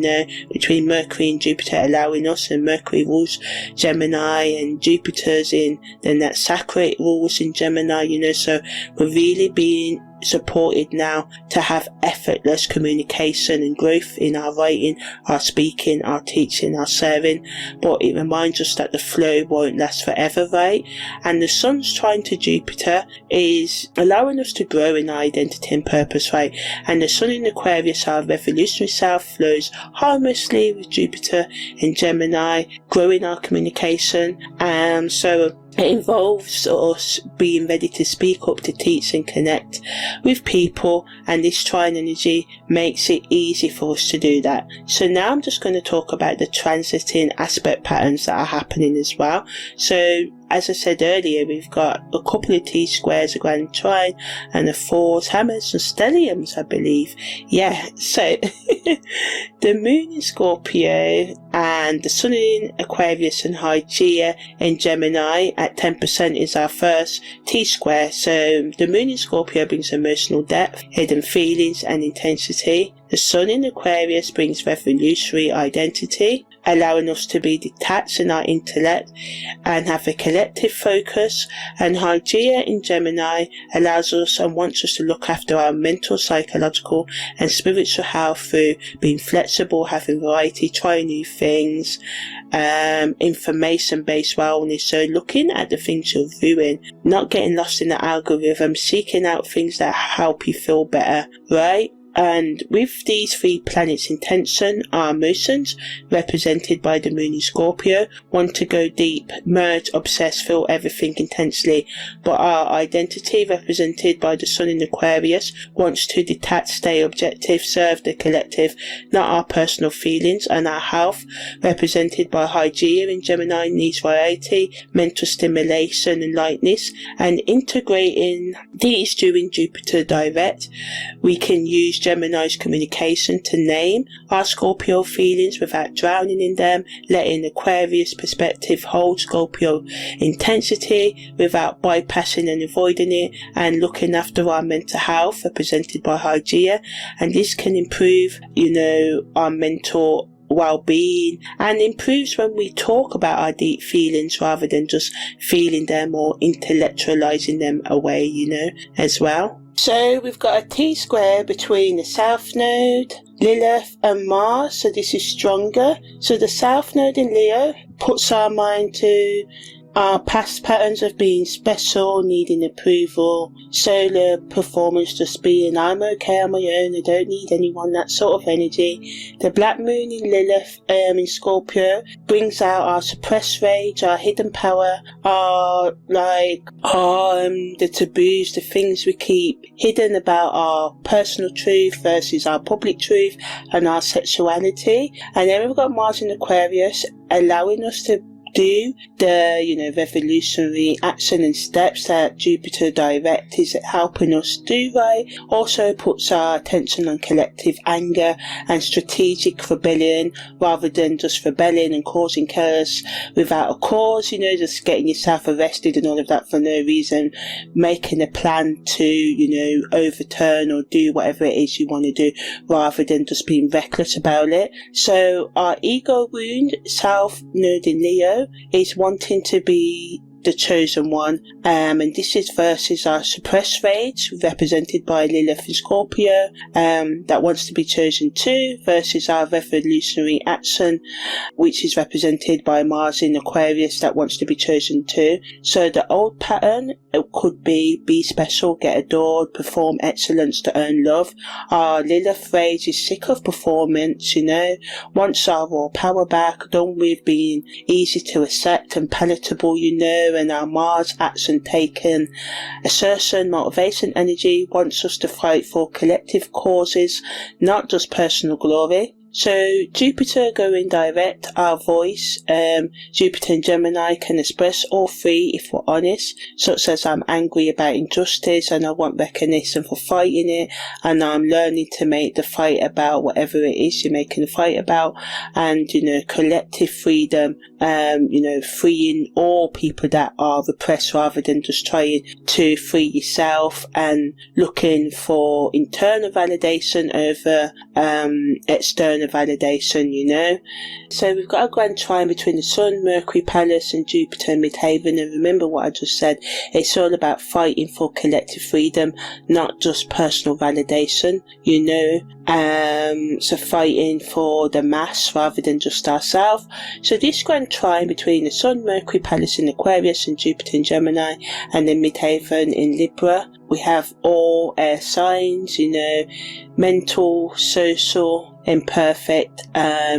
between Mercury and Jupiter allowing us, and Mercury rules Gemini and Jupiter's in, then that Sacred rules in Gemini, so we're really being supported now to have effortless communication and growth in our writing, our speaking, our teaching, our serving, but it reminds us that the flow won't last forever, right? And the Sun's trine to Jupiter is allowing us to grow in our identity and purpose, right? And the Sun in Aquarius, our revolutionary self, flows harmoniously with Jupiter in Gemini, growing our communication. So it involves us being ready to speak up, to teach and connect with people, and this trine energy makes it easy for us to do that. So now I'm just going to talk about the transiting aspect patterns that are happening as well. So as I said earlier, we've got a couple of T-squares, a grand trine, and the Thors, hammers and stelliums, I believe. Yeah, so the moon in Scorpio and the Sun in Aquarius and Hygeia in Gemini at 10% is our first T-square. So the moon in Scorpio brings emotional depth, hidden feelings and intensity. The Sun in Aquarius brings revolutionary identity, allowing us to be detached in our intellect and have a collective focus. And Hygeia in Gemini allows us and wants us to look after our mental, psychological and spiritual health through being flexible, having variety, trying new things, information-based wellness. So looking at the things you're viewing, not getting lost in the algorithm, seeking out things that help you feel better, right? And with these three planets in tension, our emotions, represented by the moon in Scorpio, want to go deep, merge, obsess, feel everything intensely. But our identity, represented by the Sun in Aquarius, wants to detach, stay objective, serve the collective, not our personal feelings. And our health, represented by Hygeia in Gemini, needs variety, mental stimulation and lightness. And integrating these during Jupiter direct, we can use Gemini's communication to name our Scorpio feelings without drowning in them, letting Aquarius perspective hold Scorpio intensity without bypassing and avoiding it, and looking after our mental health, represented by Hygeia. And this can improve, our mental well-being, and improves when we talk about our deep feelings rather than just feeling them or intellectualizing them away, as well. So we've got a T-square between the South Node, Lilith and Mars, so this is stronger. So the South Node in Leo puts our mind to our past patterns of being special, needing approval, solar performance, just being I'm okay on my own, I don't need anyone, that sort of energy. The Black Moon in Lilith in Scorpio brings out our suppressed rage, our hidden power, our the taboos, the things we keep hidden about our personal truth versus our public truth, and our sexuality. And then we've got Mars in Aquarius, allowing us to do the revolutionary action and steps that Jupiter direct is helping us do, right? Also puts our attention on collective anger and strategic rebellion rather than just rebelling and causing chaos without a cause, just getting yourself arrested and all of that for no reason, making a plan to overturn or do whatever it is you want to do rather than just being reckless about it. So our ego wound, South Node in Leo, is wanting to be the chosen one, and this is versus our suppressed rage, represented by Lilith in Scorpio, that wants to be chosen too, versus our revolutionary action, which is represented by Mars in Aquarius, that wants to be chosen too. So the old pattern, it could be special, get adored, perform excellence to earn love. Our Lilith rage is sick of performance, wants our raw power back, done with being easy to accept and palatable, and our Mars action taken, assertion, motivation energy wants us to fight for collective causes, not just personal glory. So Jupiter going direct, our voice, Jupiter in Gemini can express all three if we're honest, such as I'm angry about injustice and I want recognition for fighting it, and I'm learning to make the fight about whatever it is you're making the fight about, and collective freedom, freeing all people that are repressed rather than just trying to free yourself, and looking for internal validation over external external validation, you know. So we've got a grand trine between the Sun, Mercury, Pallas and Jupiter in Midhaven, and remember what I just said, it's all about fighting for collective freedom, not just personal validation, you know. So fighting for the mass rather than just ourselves. So this grand trine between the Sun, Mercury, Pallas in Aquarius and Jupiter in Gemini, and then Midhaven in Libra. We have all air signs, you know, mental, social, imperfect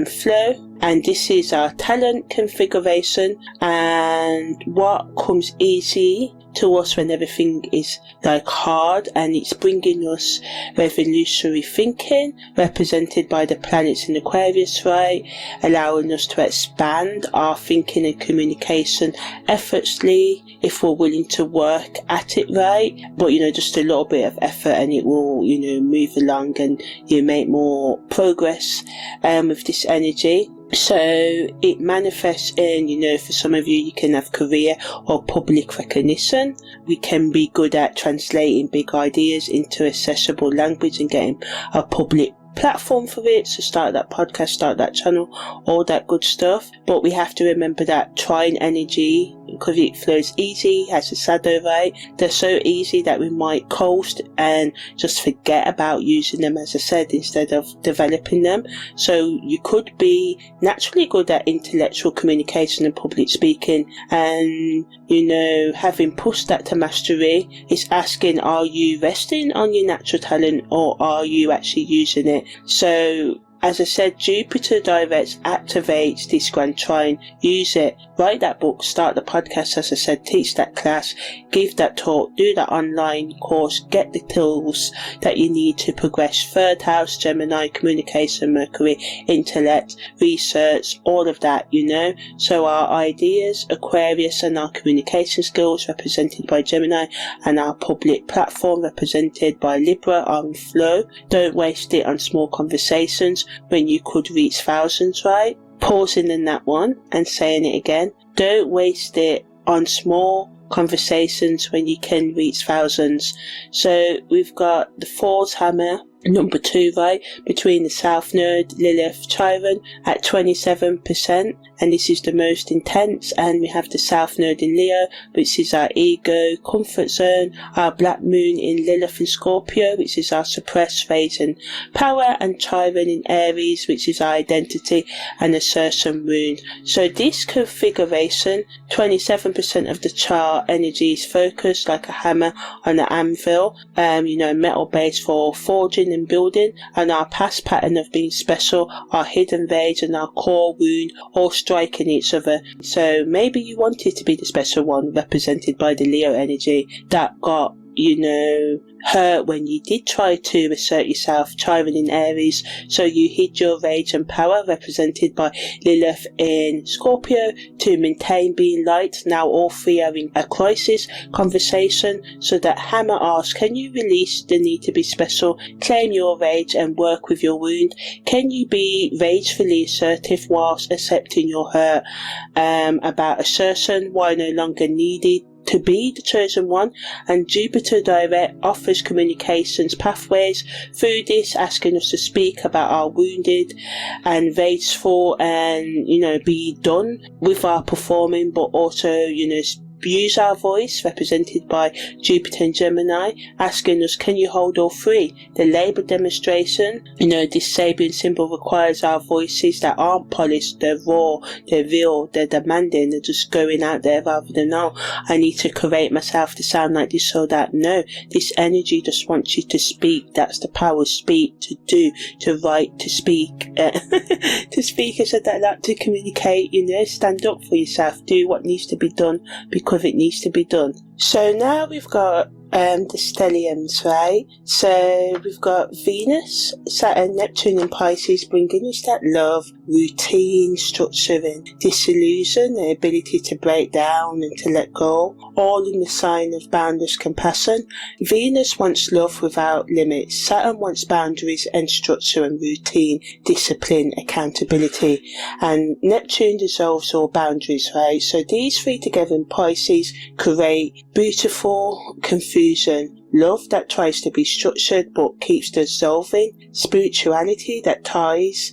flow. And this is our talent configuration, and what comes easy to us when everything is like hard, and it's bringing us revolutionary thinking represented by the planets in Aquarius, right, allowing us to expand our thinking and communication effortlessly if we're willing to work at it, right. But you know, just a little bit of effort and it will, you know, move along and you make more progress with this energy. So it manifests in, you know, for some of you, you can have career or public recognition. We can be good at translating big ideas into accessible language and getting a public platform for it. So start that podcast, start that channel, all that good stuff. But we have to remember that Trine energy, because it flows easy, has a shadow, right? They're so easy that we might coast and just forget about using them, as I said, instead of developing them. So you could be naturally good at intellectual communication and public speaking, and you know, having pushed that to mastery, it's asking, are you resting on your natural talent or are you actually using it? So as I said, Jupiter directs, activates this grand trine. Use it. Write that book, start the podcast, as I said, teach that class, give that talk, do that online course, get the tools that you need to progress. Third house, Gemini, communication, Mercury, intellect, research, all of that, you know. So our ideas, Aquarius, and our communication skills represented by Gemini, and our public platform represented by Libra are in flow. Don't waste it on small conversations when you could reach thousands, right? Pausing in that one and saying it again. Don't waste it on small conversations when you can reach thousands. So we've got the Thor's hammer, number 2, right, between the South Node, Lilith, Trine at 27%, and this is the most intense. And we have the South Node in Leo, which is our ego, comfort zone, our Black Moon in Lilith and Scorpio, which is our suppressed rage and power, and Trine in Aries, which is our identity and assertion rune. So this configuration, 27% of the chart energy is focused like a hammer on an anvil, you know, metal base for forging and building, and our past pattern of being special, our hidden rage and our core wound all striking each other. So maybe you wanted to be the special one, represented by the Leo energy, that got, you know, hurt when you did try to assert yourself, Trine in Aries. So you hid your rage and power, represented by Lilith in Scorpio, to maintain being light. Now all three are in a crisis conversation. So that hammer asks, can you release the need to be special, claim your rage and work with your wound? Can you be ragefully assertive whilst accepting your hurt? About assertion, why no longer needed to be the chosen one. And Jupiter direct offers communications pathways through this, asking us to speak about our wounded and rageful, and you know, be done with our performing, but also, you know, use our voice, represented by Jupiter and Gemini, asking us, can you hold all three? The labor demonstration, you know, this Sabian symbol requires our voices that aren't polished, they're raw, they're real, they're demanding, they're just going out there rather than, no, I need to create myself to sound like this or that. No, this energy just wants you to speak. That's the power. Speak, to do, to write, to speak, to speak, as I like to communicate, you know, stand up for yourself, do what needs to be done, because it needs to be done. So now we've got the stelliums, right? So we've got Venus, Saturn, Neptune and Pisces, bringing us that love, routine, structuring, disillusion, the ability to break down and to let go, all in the sign of boundless compassion. Venus wants love without limits. Saturn wants boundaries and structure and routine, discipline, accountability. And Neptune dissolves all boundaries, right? So these three together in Pisces create beautiful confusion, love that tries to be structured but keeps dissolving, spirituality that ties,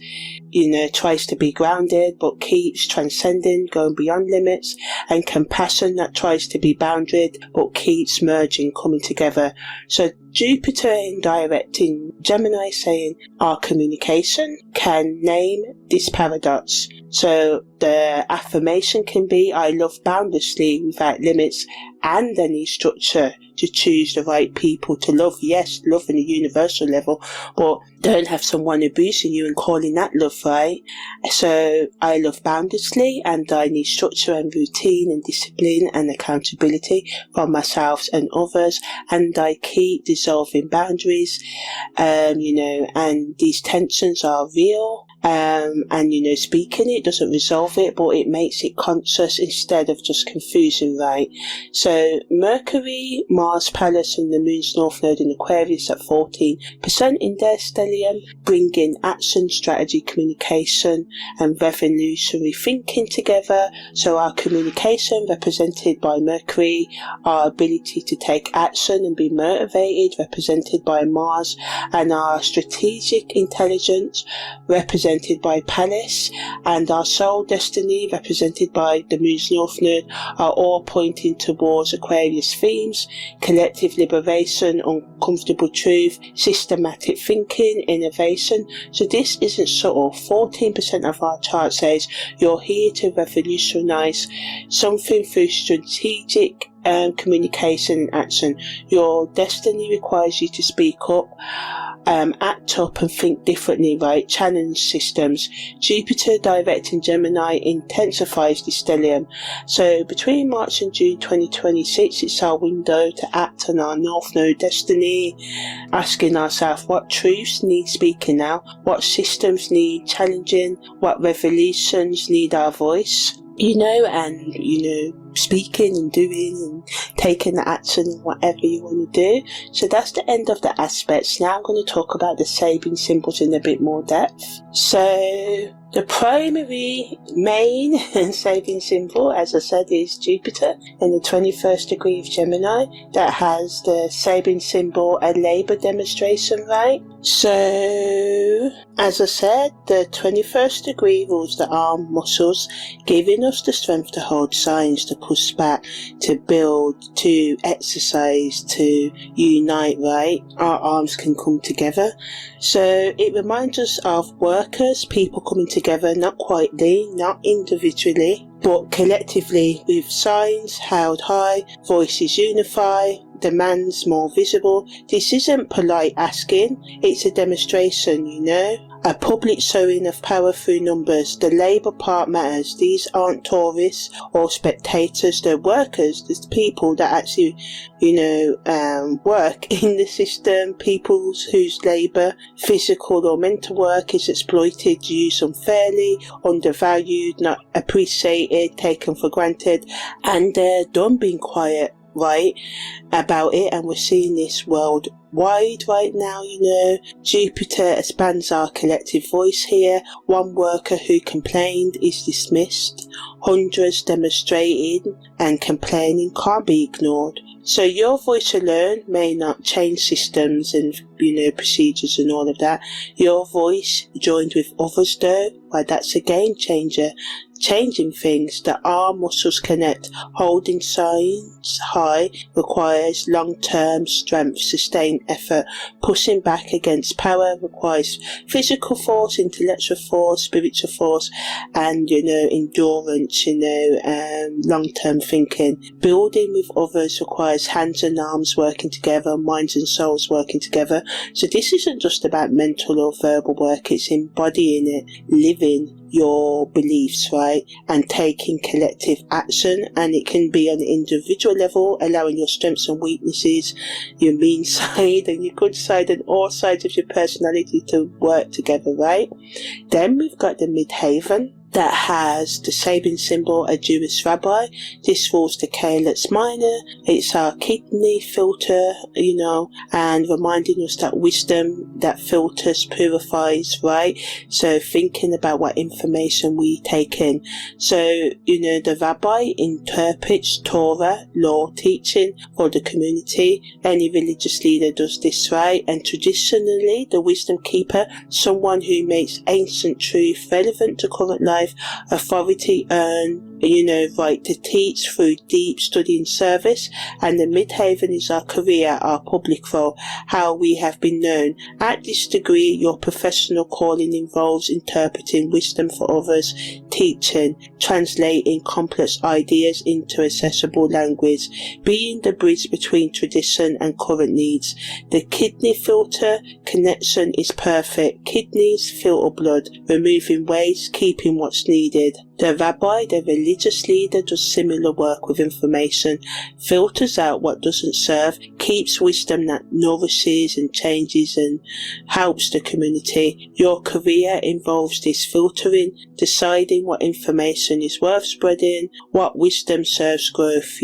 tries to be grounded but keeps transcending, going beyond limits, and compassion that tries to be boundaried but keeps merging, coming together. So Jupiter in direct in Gemini saying our communication can name this paradox. So the affirmation can be, I love boundlessly without limits and any structure to choose the right people to love. Yes, love on a universal level, but don't have someone abusing you and calling that love, right? So I love boundlessly and I need structure and routine and discipline and accountability from myself and others, and I keep dissolving boundaries, and these tensions are real. Speaking it doesn't resolve it, but it makes it conscious instead of just confusing, right? So Mercury, Mars, Pallas and the Moon's North Node in Aquarius at 14% in their stellium, bringing action, strategy, communication and revolutionary thinking together. So our communication represented by Mercury, our ability to take action and be motivated represented by Mars, and our strategic intelligence represented by Pallas, and our soul destiny represented by the Moon's North Node are all pointing towards Aquarius themes: collective liberation, uncomfortable truth, systematic thinking, innovation. So this isn't subtle. 14% of our chart says you're here to revolutionize something through strategic communication and action. Your destiny requires you to speak up, act up and think differently, right? Challenge systems. Jupiter direct in Gemini intensifies the stellium. So between March and June 2026, it's our window to act on our North Node destiny, asking ourselves what truths need speaking now, what systems need challenging, what revolutions need our voice. Speaking and doing and taking the action and whatever you want to do. So that's the end of the aspects. Now I'm going to talk about the Sabian symbols in a bit more depth. So the primary main Sabian symbol, as I said, is Jupiter in the 21st degree of Gemini. That has the Sabian symbol, a labor demonstration, right? So, as I said, the 21st degree rules the arm muscles, giving us the strength to hold signs, to push back, to build, to exercise, to unite, right? Our arms can come together. So it reminds us of workers, people coming together, not quietly, not individually, but collectively, with signs held high, voices unify, demands more visible. This isn't polite asking, it's a demonstration, a public showing of power through numbers. The labour part matters. These aren't tourists or spectators, they're workers, there's people that actually, work in the system, people whose labour, physical or mental work is exploited, used unfairly, undervalued, not appreciated, taken for granted, and they're done being quiet, right, about it. And we're seeing this worldwide right now. Jupiter expands our collective voice here. One worker who complained is dismissed. Hundreds demonstrating and complaining can't be ignored. So your voice alone may not change systems and procedures and all of that. Your voice joined with others though, well, that's a game changer. Changing things. The arm muscles connect. Holding signs high requires long-term strength, sustained effort. Pushing back against power requires physical force, intellectual force, spiritual force, and endurance. Long-term thinking. Building with others requires hands and arms working together, minds and souls working together. So this isn't just about mental or verbal work, it's embodying it, living your beliefs, right, and taking collective action. And it can be on an individual level, allowing your strengths and weaknesses, your mean side and your good side, and all sides of your personality to work together, right? Then we've got the midhaven. that has the Sabian symbol, a Jewish rabbi. This rules the Calyx Minor. It's our kidney filter, and reminding us that wisdom that filters, purifies, right? So thinking about what information we take in. So, the rabbi interprets Torah, law, teaching for the community. Any religious leader does this, right? And traditionally, the wisdom keeper, someone who makes ancient truth relevant to current life, authority earn, right to teach through deep study and service. And the midhaven is our career, our public role, how we have been known. At this degree, your professional calling involves interpreting wisdom for others, teaching, translating complex ideas into accessible language, being the bridge between tradition and current needs. The kidney filter connection is perfect. Kidneys filter blood, removing waste, keeping what's needed. The rabbi, the religious leader, does similar work with information, filters out what doesn't serve, keeps wisdom that nourishes and changes and helps the community. Your career involves this filtering, deciding what information is worth spreading, what wisdom serves growth,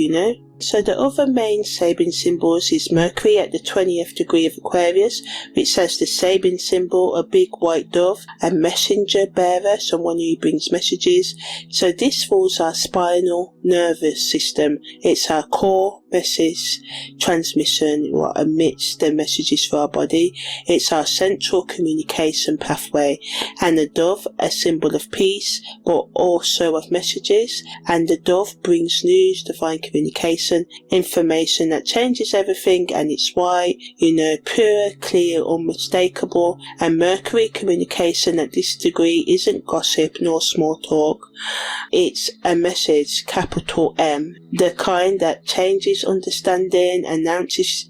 So the other main Sabian symbols is Mercury at the 20th degree of Aquarius, which has the Sabian symbol, a big white dove, a messenger bearer, someone who brings messages. So this rules our spinal nervous system. It's our core message transmission, what emits the messages for our body. It's our central communication pathway. And the dove, a symbol of peace, but also of messages. And the dove brings news, divine communication, information that changes everything, and it's white, pure, clear, unmistakable. And Mercury communication at this degree isn't gossip nor small talk. It's a message, capital M, the kind that changes understanding, announces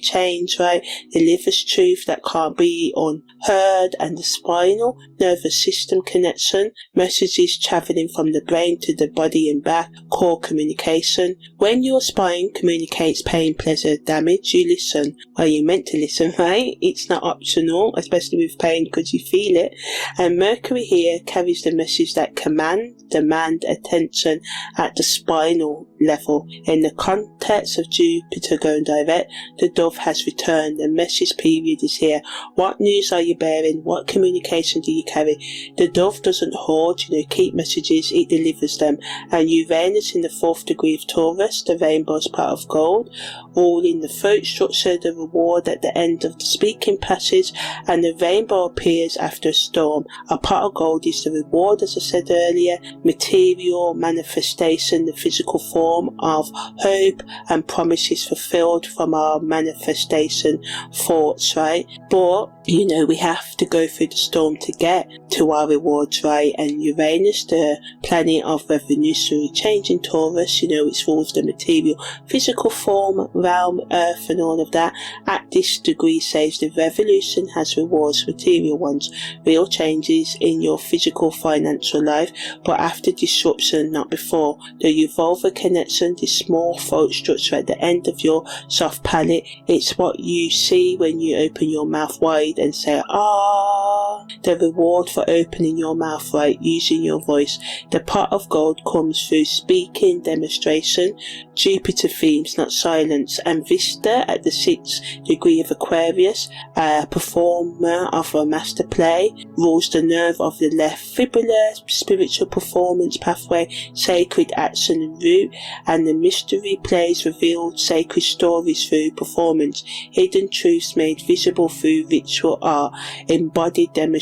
change, right? Delivers truth that can't be unheard. And the spinal nervous system connection, messages traveling from the brain to the body and back, core communication. When your spine communicates pain, pleasure, damage, you listen. Well, you're meant to listen, right? It's not optional, especially with pain, because you feel it. And Mercury here carries the message that demand attention at the spinal level. In the context of Jupiter going direct, the dove has returned. The message period is here. What news are you bearing? What communication do you carry? The dove doesn't hoard, keep messages, it delivers them. And Uranus in the 4th degree of Taurus, the rainbow is part of gold, all in the throat structure, the reward at the end of the speaking passage, and the rainbow appears after a storm. A pot of gold is the reward, as I said earlier, material manifestation, the physical form of hope and promises fulfilled from our manifestation thoughts, right? But, we have to go through the storm to get to our rewards, right? And Uranus, the planet of revolutionary change in Taurus, which rules the material, physical form, realm, earth, and all of that, at this degree says the revolution has rewards, material ones, real changes in your physical, financial life, but after disruption, not before. The Uvolva connection, this small throat structure at the end of your soft palate, it's what you see when you open your mouth wide and say, ah. The reward for opening your mouth right, using your voice. The pot of gold comes through speaking, demonstration, Jupiter themes, not silence. And Vista at the 6th degree of Aquarius, a performer of a master play, rules the nerve of the left fibula, spiritual performance pathway, sacred action and root. And the mystery plays revealed sacred stories through performance, hidden truths made visible through ritual art, embodied demonstration.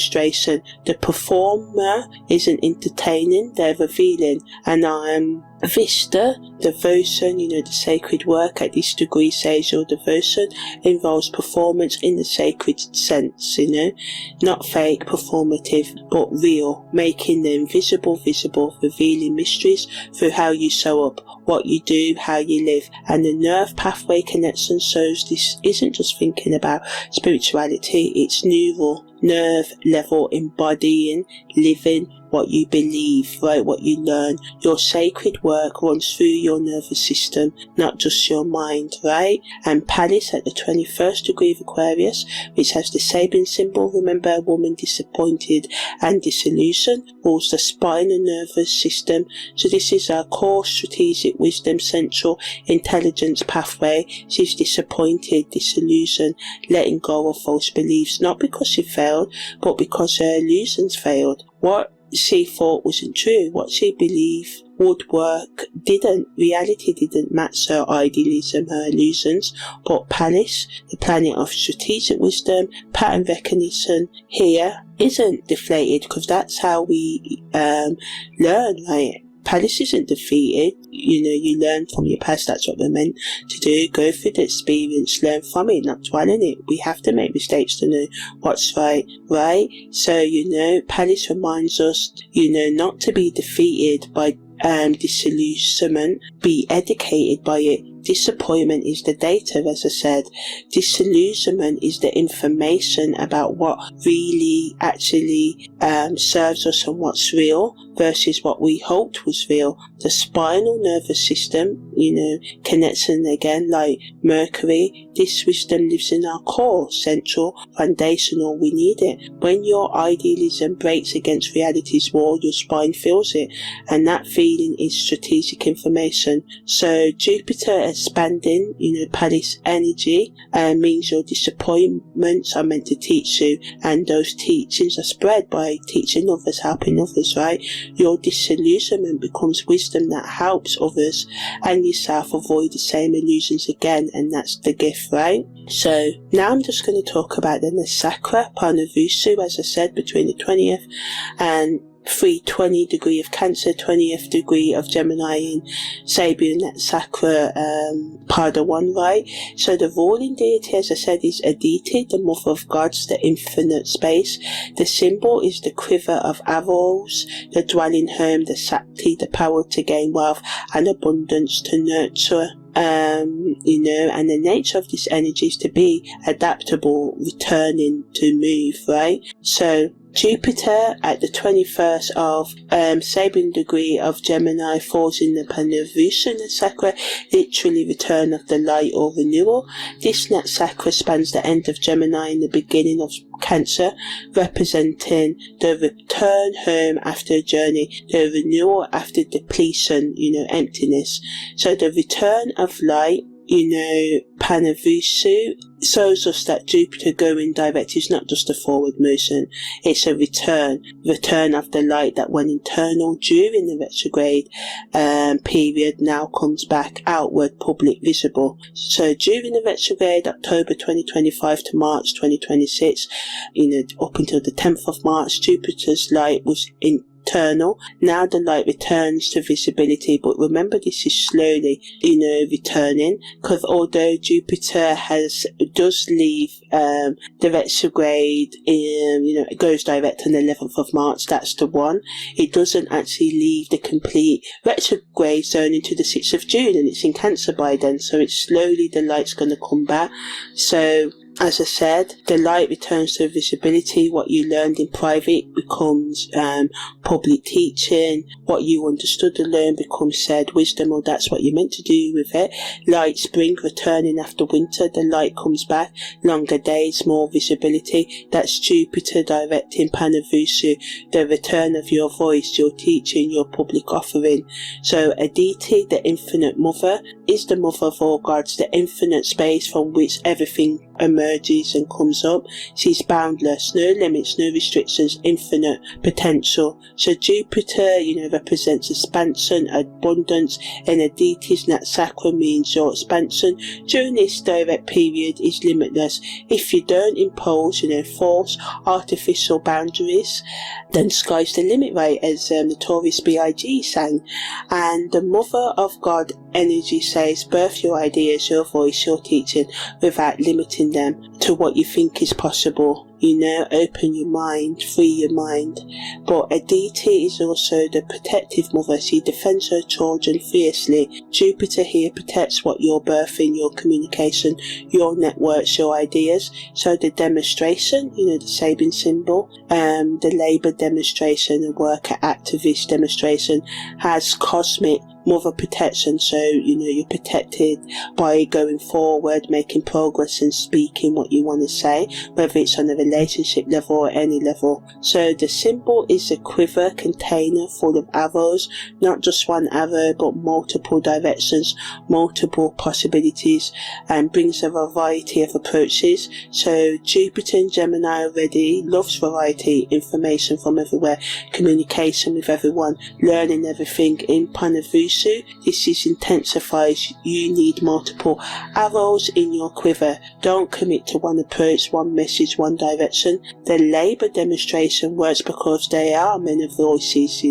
The performer isn't entertaining, they're revealing. And Vista, devotion, the sacred work at this degree says your devotion involves performance in the sacred sense, not fake, performative, but real, making the invisible visible, revealing mysteries through how you show up, what you do, how you live. And the nerve pathway connection shows this isn't just thinking about spirituality, it's neural, nerve level, embodying, living, what you believe, right? What you learn. Your sacred work runs through your nervous system, not just your mind, right? And Pallas at the 21st degree of Aquarius, which has the Sabian symbol, remember, a woman disappointed and disillusioned, rules the spinal nervous system. So this is our core strategic wisdom, central intelligence pathway. She's disappointed, disillusioned, letting go of false beliefs, not because she failed, but because her illusions failed. What she thought wasn't true, what she believed would work, didn't. Reality didn't match her idealism, her illusions. But Pallas, the planet of strategic wisdom, pattern recognition, here isn't deflated, because that's how we learn, right? Pallas isn't defeated. You learn from your past. That's what we're meant to do. Go through the experience, learn from it, not dwell in it. We have to make mistakes to know what's right? So, Pallas reminds us, not to be defeated by disillusionment, be educated by it. Disappointment is the data, as I said. Disillusionment is the information about what really actually serves us and what's real versus what we hoped was real. The spinal nervous system, connects in again like Mercury. This wisdom lives in our core, central, foundational. We need it. When your idealism breaks against reality's wall, your spine feels it, and that feeling is strategic information. So Jupiter expanding, Pallas energy, means your disappointments are meant to teach you, and those teachings are spread by teaching others, helping others, right? Your disillusionment becomes wisdom that helps others and yourself avoid the same illusions again, and that's the gift, right? So now I'm just going to talk about the Nakshatra, Punarvasu, as I said, between the 20th and 320 degree of Cancer, 20th degree of Gemini in Sabian, Nakshatra, Pada 1, right? So the ruling deity, as I said, is Aditi, the mother of gods, the infinite space. The symbol is the quiver of arrows, the dwelling home, the Sakti, the power to gain wealth and abundance, to nurture. And the nature of this energy is to be adaptable, returning, to move, right? So Jupiter at the 21st of Sabian degree of Gemini falls in the Punarvasu Nakshatra, literally return of the light or renewal. This Nakshatra spans the end of Gemini and the beginning of Cancer, representing the return home after a journey, the renewal after depletion, emptiness. So the return of light, Punarvasu shows us that Jupiter going direct is not just a forward motion, it's a return of the light that went internal during the retrograde period now comes back outward, public, visible. So during the retrograde, October 2025 to March 2026, up until the 10th of March, Jupiter's light was internal. Now the light returns to visibility, but remember this is slowly, returning, because although Jupiter does leave the retrograde, it goes direct on the 11th of March, that's the one. It doesn't actually leave the complete retrograde zone into the 6th of June, and it's in Cancer by then, so it's slowly the light's going to come back. So as I said, the light returns to visibility. What you learned in private becomes public teaching. What you understood and learned becomes said wisdom, or that's what you're meant to do with it. Light spring returning after winter. The light comes back. Longer days, more visibility. That's Jupiter directing Punarvasu, the return of your voice, your teaching, your public offering. So Aditi, the infinite mother, is the mother of all gods, the infinite space from which everything emerges and comes up. She's boundless, no limits, no restrictions, infinite potential. So Jupiter, represents expansion, abundance, and Aditi's Nakshatra means your expansion during this direct period is limitless. If you don't impose, false, artificial boundaries, then sky's the limit, right, as Notorious B.I.G. sang. And the Mother of God energy says, birth your ideas, your voice, your teaching, without limiting them to what you think is possible. open your mind, free your mind. But Aditi is also the protective mother. She defends her children fiercely. Jupiter here protects what you're birthing, your communication, your networks, your ideas. So the demonstration, the Sabian symbol, the labour demonstration, the worker activist demonstration has cosmic mother protection. So you're protected by going forward, making progress and speaking what you want to say, whether it's on a relationship level or any level. So the symbol is a quiver container full of arrows, not just one arrow but multiple directions, multiple possibilities, and brings a variety of approaches. So Jupiter in Gemini already loves variety, information from everywhere, communication with everyone, learning everything. In Punarvasu, this intensifies. You need multiple arrows in your quiver. Don't commit to one approach, one message, one direction. The labour demonstration works because there are many voices,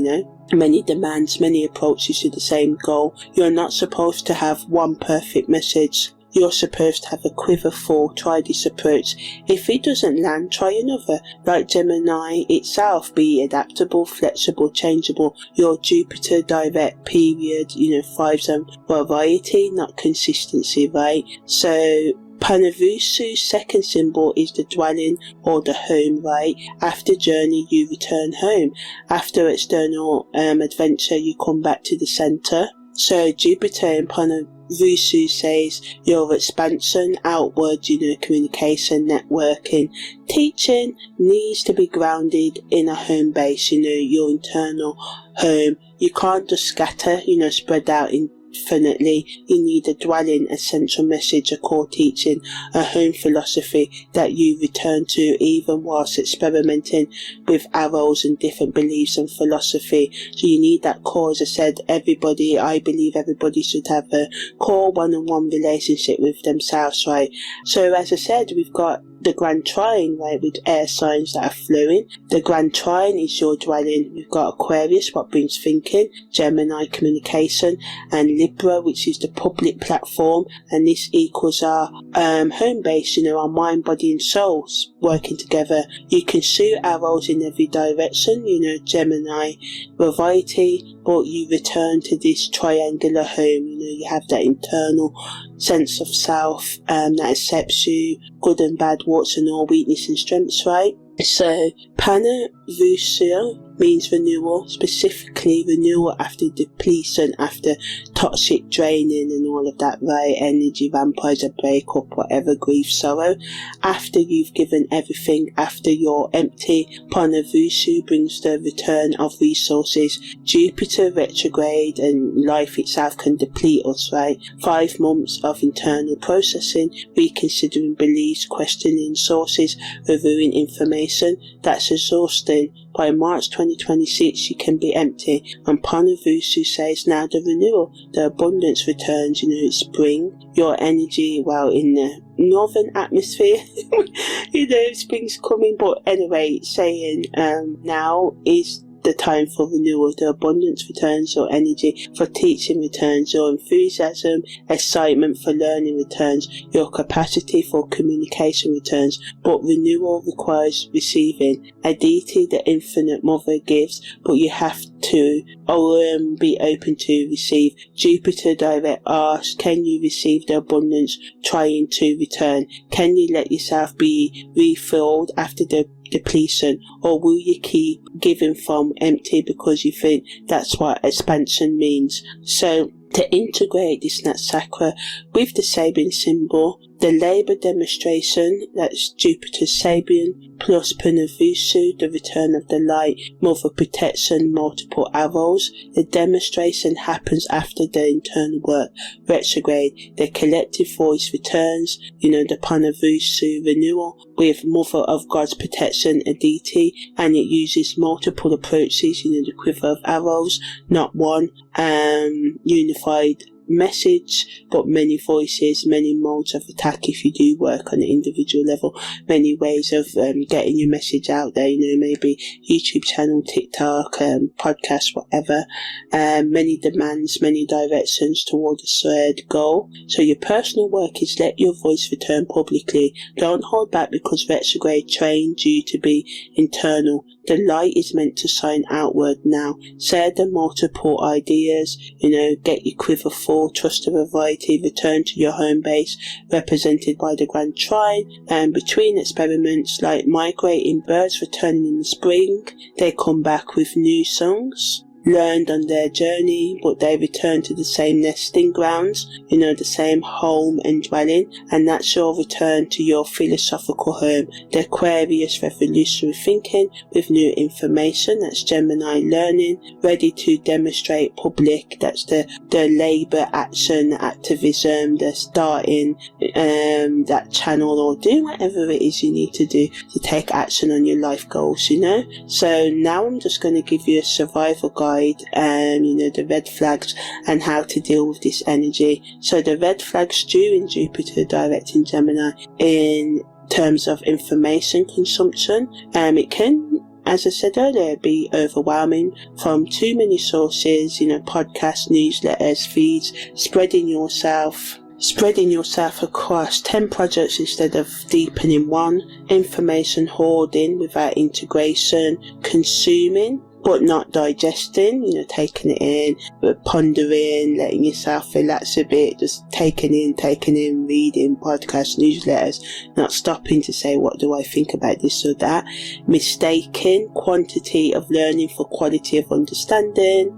many demands, many approaches to the same goal. You're not supposed to have one perfect message. You're supposed to have a quiver full. Try this approach. If it doesn't land, try another. Like Gemini itself, be adaptable, flexible, changeable. Your Jupiter direct period, thrives on variety, not consistency, right? So Punarvasu's second symbol is the dwelling or the home, right? After journey, you return home. After external adventure, you come back to the centre. So Jupiter in Punarvasu says your expansion outward, communication, networking, teaching needs to be grounded in a home base, your internal home. You can't just scatter, spread out infinitely. You need a dwelling, a central message, a core teaching, a home philosophy that you return to even whilst experimenting with arrows and different beliefs and philosophy. So you need that core. As I said, I believe everybody should have a core one-on-one relationship with themselves, right? So as I said, we've got the Grand Trine, right, with air signs that are flowing. The Grand Trine is your dwelling. We've got Aquarius, what brings thinking, Gemini, communication, and Libra, which is the public platform, and this equals our home base, our mind, body and souls working together. You can shoot arrows in every direction, Gemini, variety, but you return to this triangular home. You have that internal sense of self that accepts you, good and bad, warts and all, weakness and strengths, right? So Punarvasu means renewal, specifically renewal after depletion, after toxic draining and all of that, right? Energy vampires, a breakup, whatever, grief, sorrow. After you've given everything, after you're empty, Punarvasu brings the return of resources. Jupiter retrograde and life itself can deplete us, right? 5 months of internal processing, reconsidering beliefs, questioning sources, reviewing information. That's exhausting. By March 2026, you can be empty. And Punarvasu says now the renewal, the abundance returns. It's spring. Your energy, in the northern atmosphere, spring's coming. But anyway, saying now is the time for renewal. The abundance returns, your energy for teaching returns, your enthusiasm, excitement for learning returns, your capacity for communication returns. But renewal requires receiving. Aditi, the infinite mother, gives, but you have to be open to receive. Jupiter direct asks, can you receive the abundance trying to return? Can you let yourself be refilled after the depletion, or will you keep giving from empty because you think that's what expansion means? So to integrate this Nakshatra with the Sabian symbol, the labour demonstration, that's Jupiter's Sabian, plus Punarvasu, the return of the light, mother protection, multiple arrows. The demonstration happens after the internal work, retrograde. The collective voice returns, the Punarvasu renewal with mother of God's protection, Aditi, and it uses multiple approaches, the quiver of arrows, not one, unified message, but many voices, many modes of attack if you do work on an individual level, many ways of getting your message out there, maybe YouTube channel, TikTok, podcast, whatever, many demands, many directions toward a shared goal. So your personal work is let your voice return publicly. Don't hold back because retrograde trained you to be internal. The light is meant to shine outward now. Share the multiple ideas, get your quiver full, trust the variety, return to your home base, represented by the grand Trine, and between experiments like migrating birds returning in the spring, they come back with new songs, learned on their journey, but they return to the same nesting grounds, the same home and dwelling, and that's your return to your philosophical home. The Aquarius revolutionary thinking with new information, that's Gemini learning, ready to demonstrate public, that's the labour, action, activism, the starting that channel or doing whatever it is you need to do to take action on your life goals, So now I'm just going to give you a survival guide, the red flags and how to deal with this energy. So the red flags during Jupiter direct in Gemini in terms of information consumption, it can, as I said earlier, be overwhelming from too many sources, podcasts, newsletters, feeds, spreading yourself across 10 projects instead of deepening one, information hoarding without integration, consuming but not digesting, taking it in, but pondering, letting yourself relax a bit, just taking in, reading podcasts, newsletters, not stopping to say, what do I think about this or that, mistaking quantity of learning for quality of understanding,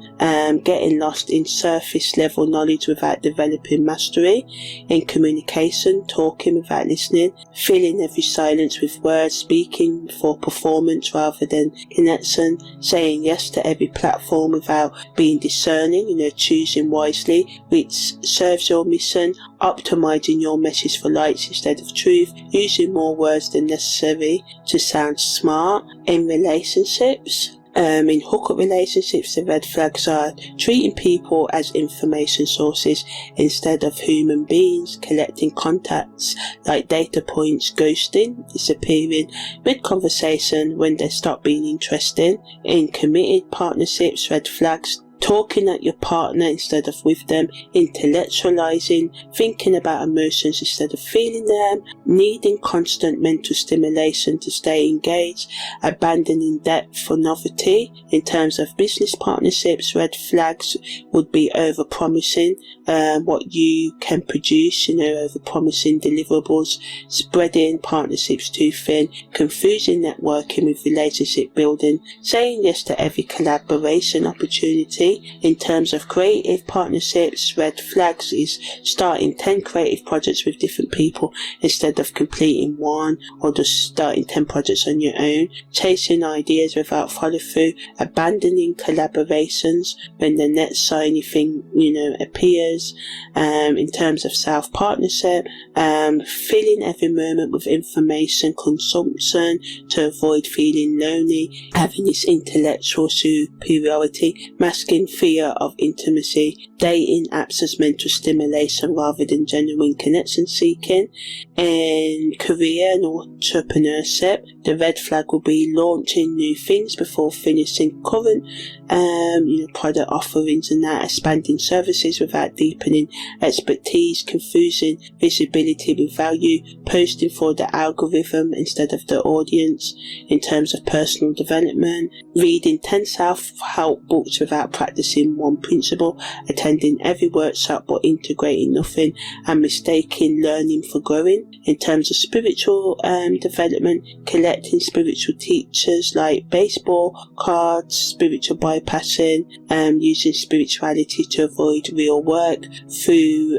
getting lost in surface level knowledge without developing mastery, in communication, talking without listening, filling every silence with words, speaking for performance rather than connection, saying yes to every platform without being discerning, choosing wisely, which serves your mission, optimizing your message for likes instead of truth, using more words than necessary to sound smart. In relationships, in hookup relationships, the red flags are treating people as information sources instead of human beings, collecting contacts like data points, ghosting, disappearing mid-conversation when they stop being interesting. In committed partnerships, red flags, talking at your partner instead of with them, intellectualizing, thinking about emotions instead of feeling them, needing constant mental stimulation to stay engaged, abandoning depth for novelty. In terms of business partnerships, red flags would be over-promising what you can produce, over-promising deliverables, spreading partnerships too thin, confusing networking with relationship building, saying yes to every collaboration opportunity. In terms of creative partnerships, red flags is starting 10 creative projects with different people instead of completing one, or just starting 10 projects on your own, chasing ideas without follow through, abandoning collaborations when the next shiny thing, appears. In terms of self partnership, filling every moment with information consumption to avoid feeling lonely, having this intellectual superiority, masking fear of intimacy, dating apps as mental stimulation rather than genuine connection seeking. In career and entrepreneurship, the red flag will be launching new things before finishing current product offerings and that, expanding services without deepening expertise, confusing visibility with value, posting for the algorithm instead of the audience. In terms of personal development, reading 10 self-help books without practicing one principle, attending every workshop but integrating nothing, and mistaking learning for growing. In terms of spiritual development, collecting spiritual teachers like baseball cards, spiritual bypassing, using spirituality to avoid real work through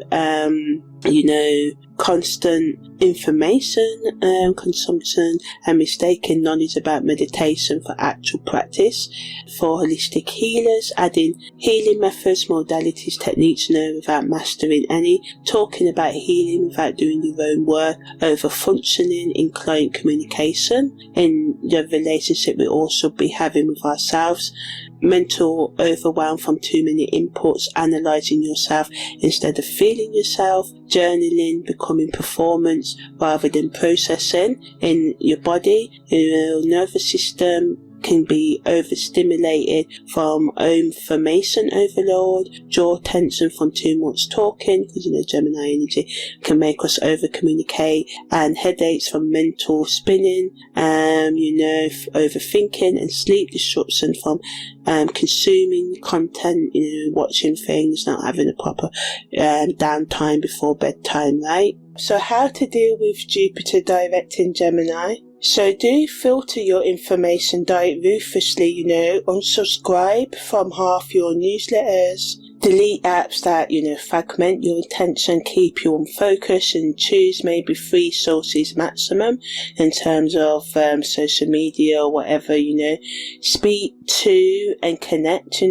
constant information consumption and mistaken knowledge about meditation for actual practice. For holistic healers, adding healing methods, modalities, techniques without mastering any, talking about healing without doing your own work, over functioning in client communication, in the relationship we all should be having with ourselves, mental overwhelm from too many inputs, analysing yourself instead of feeling yourself, journaling, becoming performance rather than processing in your body. Your nervous system can be overstimulated from information overload, jaw tension from too much talking, because Gemini energy can make us over communicate, and headaches from mental spinning, overthinking, and sleep disruption from consuming content, watching things, not having a proper downtime before bedtime, right? So how to deal with Jupiter direct in Gemini? So do filter your information diet ruthlessly, unsubscribe from half your newsletters, delete apps that, fragment your attention, keep you unfocused, and choose maybe 3 sources maximum in terms of social media or whatever, speak to and connect,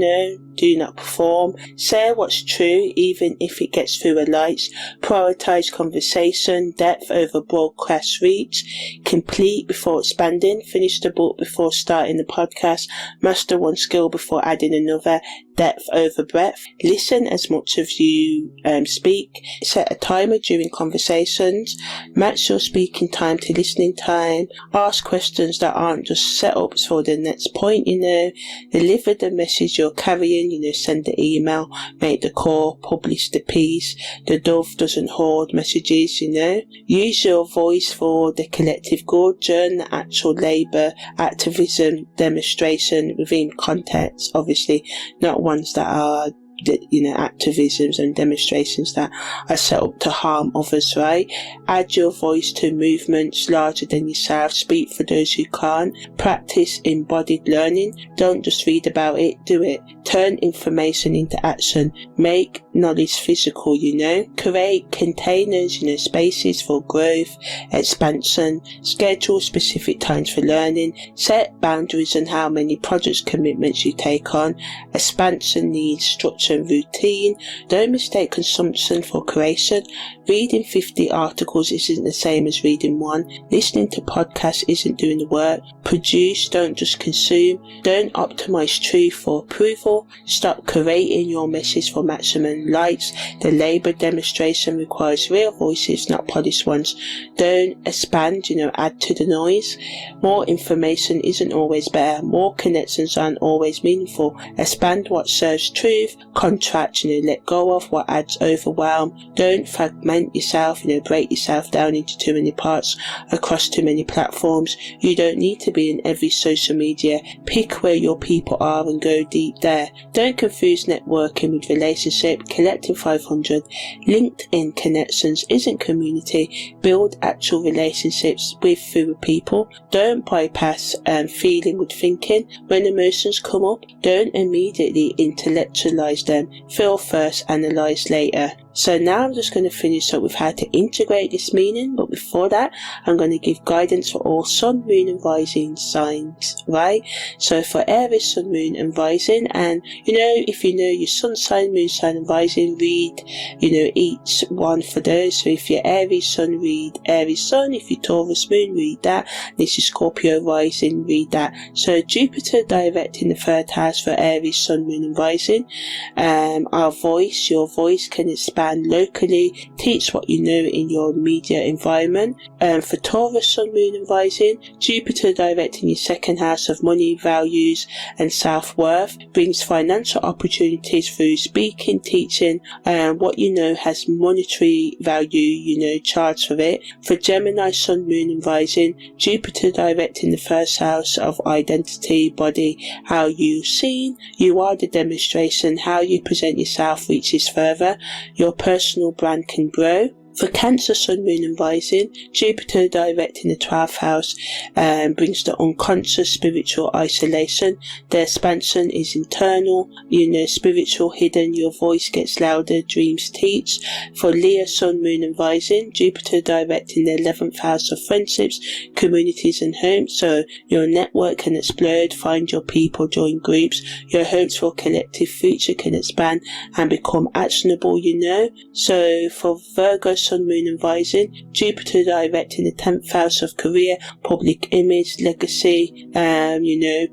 do not perform, say what's true even if it gets through a lights, prioritize conversation, depth over broadcast reach, complete before expanding, finish the book before starting the podcast, master one skill before adding another, depth over breadth, listen as much as you speak, set a timer during conversations, match your speaking time to listening time, ask questions that aren't just setups for the next point, deliver the message you're carrying, send the email, make the call, publish the piece, the dove doesn't hoard messages, use your voice for the collective good, journal the actual labour, activism, demonstration within context, obviously, not ones that are activisms and demonstrations that are set up to harm others, right? Add your voice to movements larger than yourself, speak for those who can't, practice embodied learning, don't just read about it, do it, turn information into action, make knowledge physical, create containers, spaces for growth, expansion, schedule specific times for learning, set boundaries on how many projects commitments you take on, expansion needs structure and routine, don't mistake consumption for creation, reading 50 articles isn't the same as reading one, listening to podcasts isn't doing the work, produce, don't just consume, don't optimize truth for approval, stop creating your message for maximum likes, the labour demonstration requires real voices, not polished ones, don't expand, add to the noise, more information isn't always better, more connections aren't always meaningful, expand what serves truth, contract, let go of what adds overwhelm, don't fragment yourself, break yourself down into too many parts across too many platforms, you don't need to be in every social media, pick where your people are and go deep there, don't confuse networking with relationship, collecting 500, LinkedIn connections isn't community, build actual relationships with fewer people, don't bypass feeling with thinking, when emotions come up, don't immediately intellectualize them, feel first, analyze later. So now I'm just going to finish up with how to integrate this meaning, but before that I'm going to give guidance for all sun, moon and rising signs, right? So for Aries, sun, moon and rising, and if you know your sun sign, moon sign and rising, read each one for those. So if you're Aries sun, read Aries sun, if you're Taurus moon, read that, and if you're Scorpio rising, read that. So Jupiter direct in the 3rd house for Aries, sun, moon and rising, your voice can expand locally, teach what you know in your media environment. For Taurus, sun, moon and rising, Jupiter direct in your 2nd house of money, values and self-worth, brings financial opportunities through speaking, teaching, what you know has monetary value, charge for it. For Gemini, sun, moon and rising, Jupiter direct in the 1st house of identity, body, how you're seen, you are the demonstration, how you present yourself reaches further, your personal brand can grow. For Cancer, sun, moon and rising, Jupiter direct in the 12th house brings the unconscious spiritual isolation. The expansion is internal, spiritual, hidden, your voice gets louder, dreams teach. For Leo, sun, moon and rising, Jupiter direct in the 11th house of friendships, communities and homes. So your network can explode, find your people, join groups. Your hopes for collective future can expand and become actionable, So for Virgo, Sun, Moon and Rising, Jupiter direct in the 10th house of career, public image, legacy,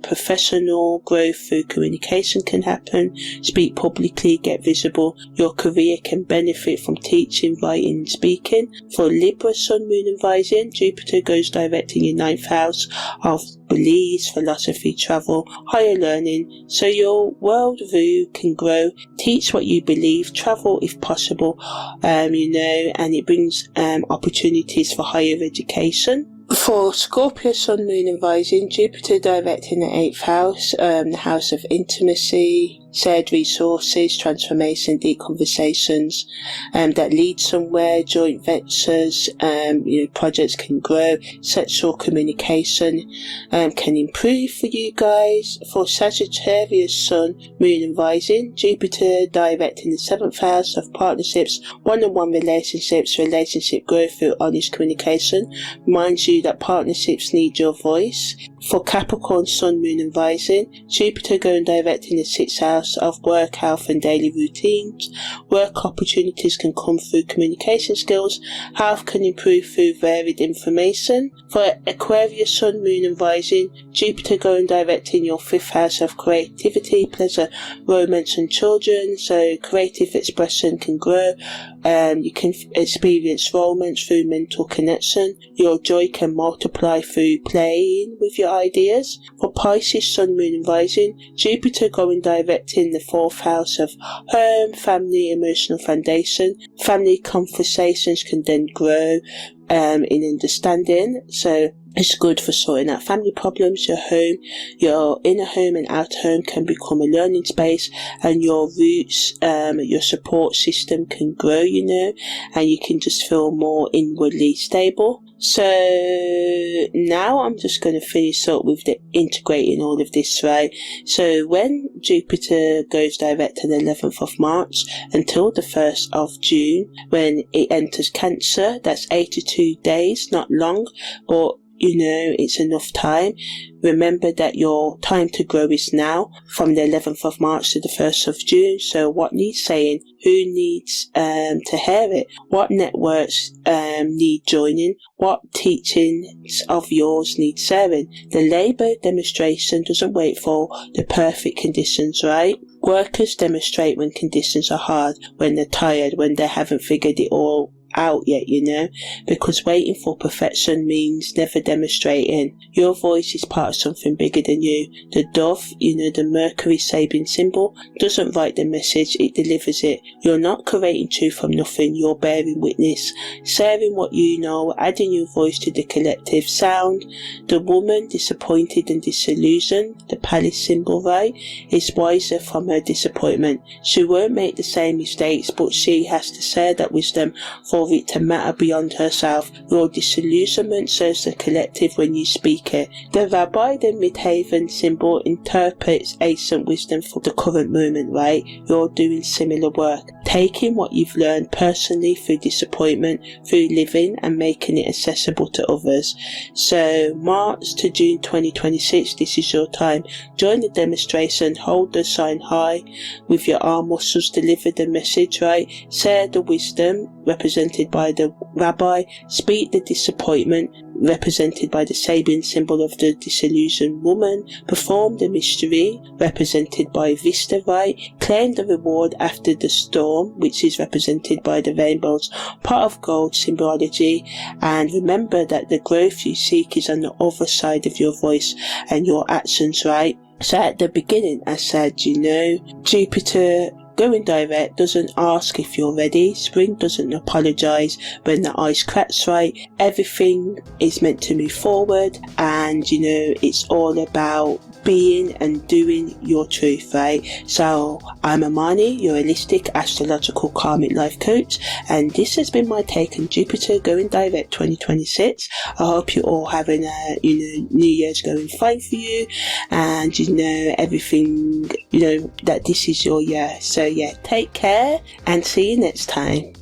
professional growth through communication can happen. Speak publicly, get visible. Your career can benefit from teaching, writing and speaking. For Libra, Sun, Moon and Rising, Jupiter goes direct in your 9th house of beliefs, philosophy, travel, higher learning, so your world view can grow. Teach what you believe, travel if possible, and it brings opportunities for higher education. For Scorpio, Sun, Moon and Rising, Jupiter direct in the 8th house, the house of intimacy, shared resources, transformation, deep conversations that lead somewhere, joint ventures, projects can grow, sexual communication can improve for you guys. For Sagittarius, Sun, Moon and Rising, Jupiter direct in the 7th house of partnerships, one-on-one relationships, relationship growth through honest communication. Reminds you that partnerships need your voice. For Capricorn, Sun, Moon and Rising, Jupiter going direct in the 6th house of work, health and daily routines. Work opportunities can come through communication skills. Health can improve through varied information. For Aquarius, Sun, Moon and Rising, Jupiter going direct in your 5th house of creativity, pleasure, romance and children. So creative expression can grow. You can experience romance through mental connection. Your joy can multiply through playing with your ideas. For Pisces, Sun, Moon and Rising, Jupiter going direct in the 4th house of home, family, emotional foundation. Family conversations can then grow in understanding. So it's good for sorting out family problems. Your home, your inner home and outer home can become a learning space, and your roots, your support system can grow, and you can just feel more inwardly stable. So now I'm just going to finish up with the integrating all of this, right? So when Jupiter goes direct on the 11th of March until the 1st of June, when it enters Cancer, that's 82 days, not long, but it's enough time. Remember that your time to grow is now, from the 11th of March to the 1st of June. So what needs saying? Who needs to hear it? What networks need joining? What teachings of yours need sharing? The labour demonstration doesn't wait for the perfect conditions, right? Workers demonstrate when conditions are hard, when they're tired, when they haven't figured it all out yet, because waiting for perfection means never demonstrating. Your voice is part of something bigger than you. The dove, the Mercury Sabian symbol, doesn't write the message, it delivers it. You're not creating truth from nothing, you're bearing witness, sharing what you know, adding your voice to the collective sound. The woman, disappointed and disillusioned, the palace symbol, right, is wiser from her disappointment. She won't make the same mistakes, but she has to share that wisdom for it to matter beyond herself. Your disillusionment serves the collective when you speak it. The rabbi, the midhaven symbol, interprets ancient wisdom for the current moment, right? You're doing similar work, taking what you've learned personally through disappointment, through living, and making it accessible to others. So March to June 2026, this is your time. Join the demonstration, hold the sign high with your arm muscles, deliver the message, right? Share the wisdom, represented by the rabbi, speak the disappointment, represented by the Sabian symbol of the disillusioned woman, perform the mystery, represented by Vista, right? Claim the reward after the storm, which is represented by the rainbow's pot of gold symbology, and remember that the growth you seek is on the other side of your voice and your actions, right? So at the beginning, I said, Jupiter going direct doesn't ask if you're ready. Spring doesn't apologise when the ice cracks, right? Everything is meant to move forward, and it's all about being and doing your truth, right? So I'm Imani, your holistic astrological karmic life coach, and this has been my take on Jupiter going direct 2026. I hope you're all having a New Year's going fine for you, and everything, that this is your year. So yeah, take care and see you next time.